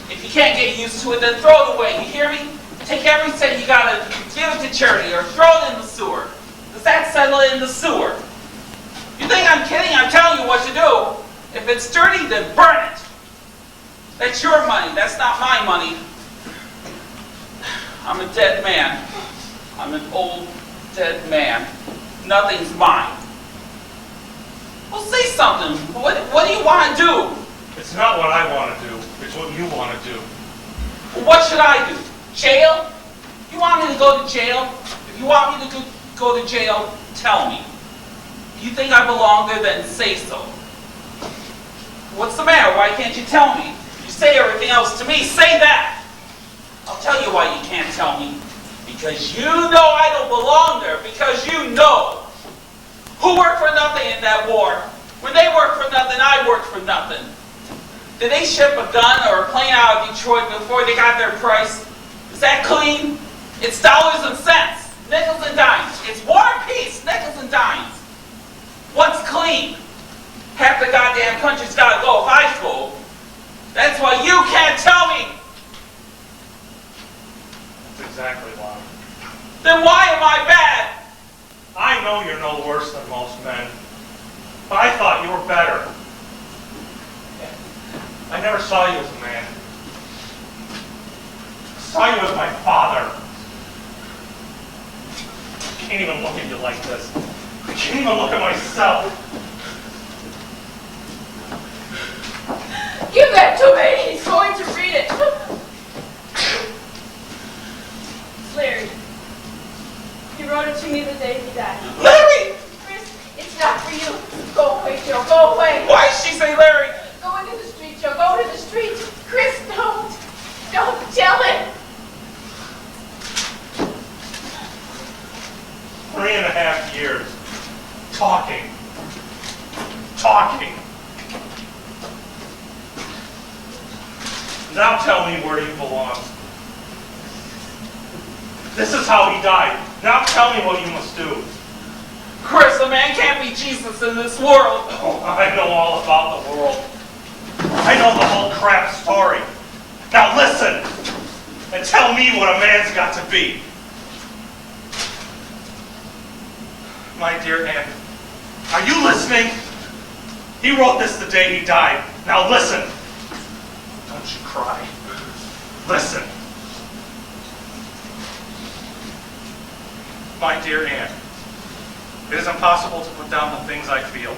If you can't get used to it, then throw it away. You hear me? Take every cent you got to give it to charity or throw it in the sewer. Does that settle it in the sewer? You think I'm kidding? I'm telling you what to do. If it's dirty, then burn it. That's your money. That's not my money. I'm a dead man. I'm an old, dead man. Nothing's mine. Well, say something. What do you want to do? It's not what I want to do. It's what you want to do. Well, what should I do? Jail? You want me to go to jail? If you want me to go to jail, tell me. If you think I belong there, then say so. What's the matter? Why can't you tell me? You say everything else to me. Say that. I'll tell you why you can't tell me. Because you know I don't belong there. Because you know. Who worked for nothing in that war? When they worked for nothing, I worked for nothing. Did they ship a gun or a plane out of Detroit before they got their price? Is that clean? It's dollars and cents, nickels and dimes. It's war and peace, nickels and dimes. What's clean? Half the goddamn country's got to go if I go. That's why you can't tell me. That's exactly why. saw you as my father. I can't even look at you like this. I can't even look at myself. Give that to me! He's going to read it. Larry. He wrote it to me the day he died. Larry! Chris, it's not for you. Go away, Joe. Go away. Why did she say Larry? Go into the street, Joe. Go to the street. Chris, don't. Don't tell him. 3.5 years. Talking. Now tell me where you belong. This is how he died. Now tell me what you must do. Chris, a man can't be Jesus in this world. Oh, I know all about the world. I know the whole crap story. Now listen and tell me what a man's got to be. My dear Aunt, are you listening? He wrote this the day he died. Now listen. Don't you cry. Listen. My dear Aunt, it is impossible to put down the things I feel,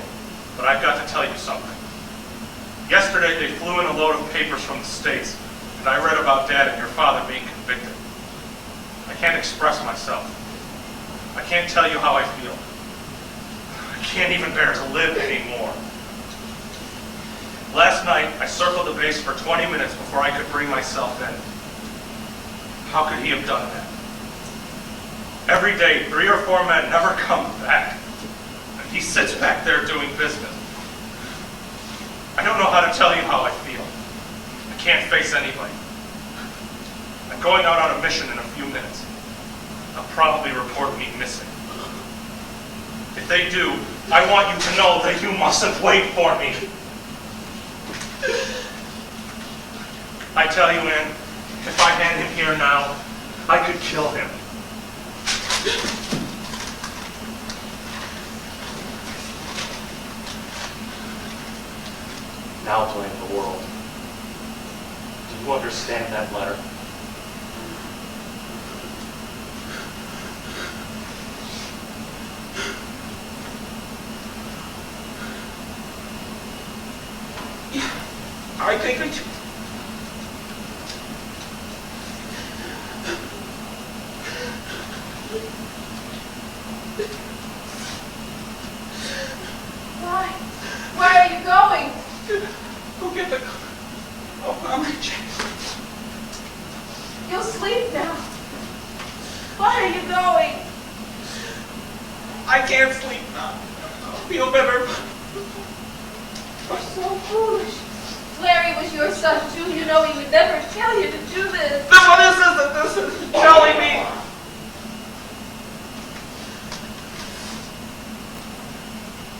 but I've got to tell you something. Yesterday they flew in a load of papers from the States, and I read about Dad and your father being convicted. I can't express myself. I can't tell you how I feel. I can't even bear to live anymore. Last night, I circled the base for 20 minutes before I could bring myself in. How could he have done that? Every day, 3 or 4 men never come back. And he sits back there doing business. I don't know how to tell you how I feel. I can't face anybody. I'm going out on a mission in a few minutes. They'll probably report me missing. If they do, I want you to know that you mustn't wait for me. I tell you, Ann, if I had him here now, I could kill him. Now blame the world. Do you understand that letter? I think I do. Where are you going? Go get the car. Oh, I'm rejected. You'll sleep now. Why are you going? I can't sleep now. I'll feel better. You're so foolish. Larry was your son too. You know he would never tell you to do this. No, this isn't telling me.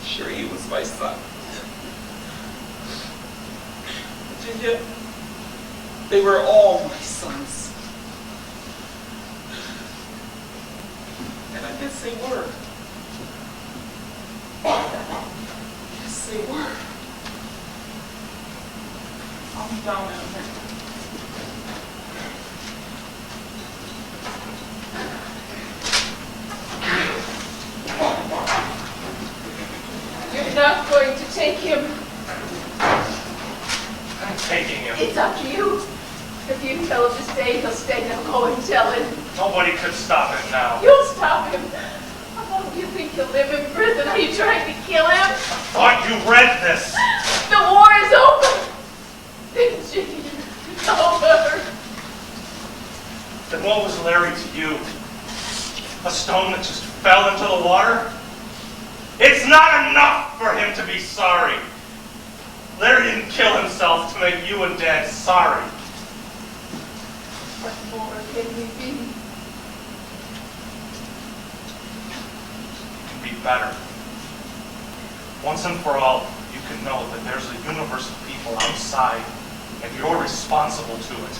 Sure, he was my son. Virginia, they were all my sons. And I guess they were. Yes, they were. I'll be down in a minute. You're not going to take him. I'm taking him. It's up to you. If you tell him to stay, he'll stay. Now go and tell him. Nobody could stop it now. You'll stop him. How long do you think he'll live in prison? Are you trying to kill him? I thought you read this. The war is over. Virginia, it's over. Then what was Larry to you? A stone that just fell into the water? It's not enough for him to be sorry. Larry didn't kill himself to make you and Dad sorry. What more can we be? It can be better. Once and for all, you can know that there's a universe of people outside, and you're responsible to it.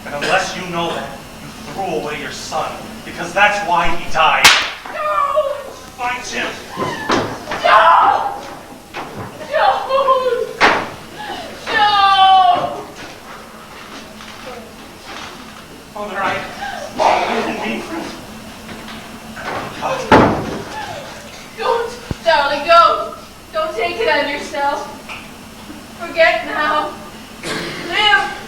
And unless you know that, you threw away your son, because that's why he died. No! Find him. No! No! No! Mother, I didn't mean for it. Don't, darling, don't. Don't take it on yourself. Forget now. Live.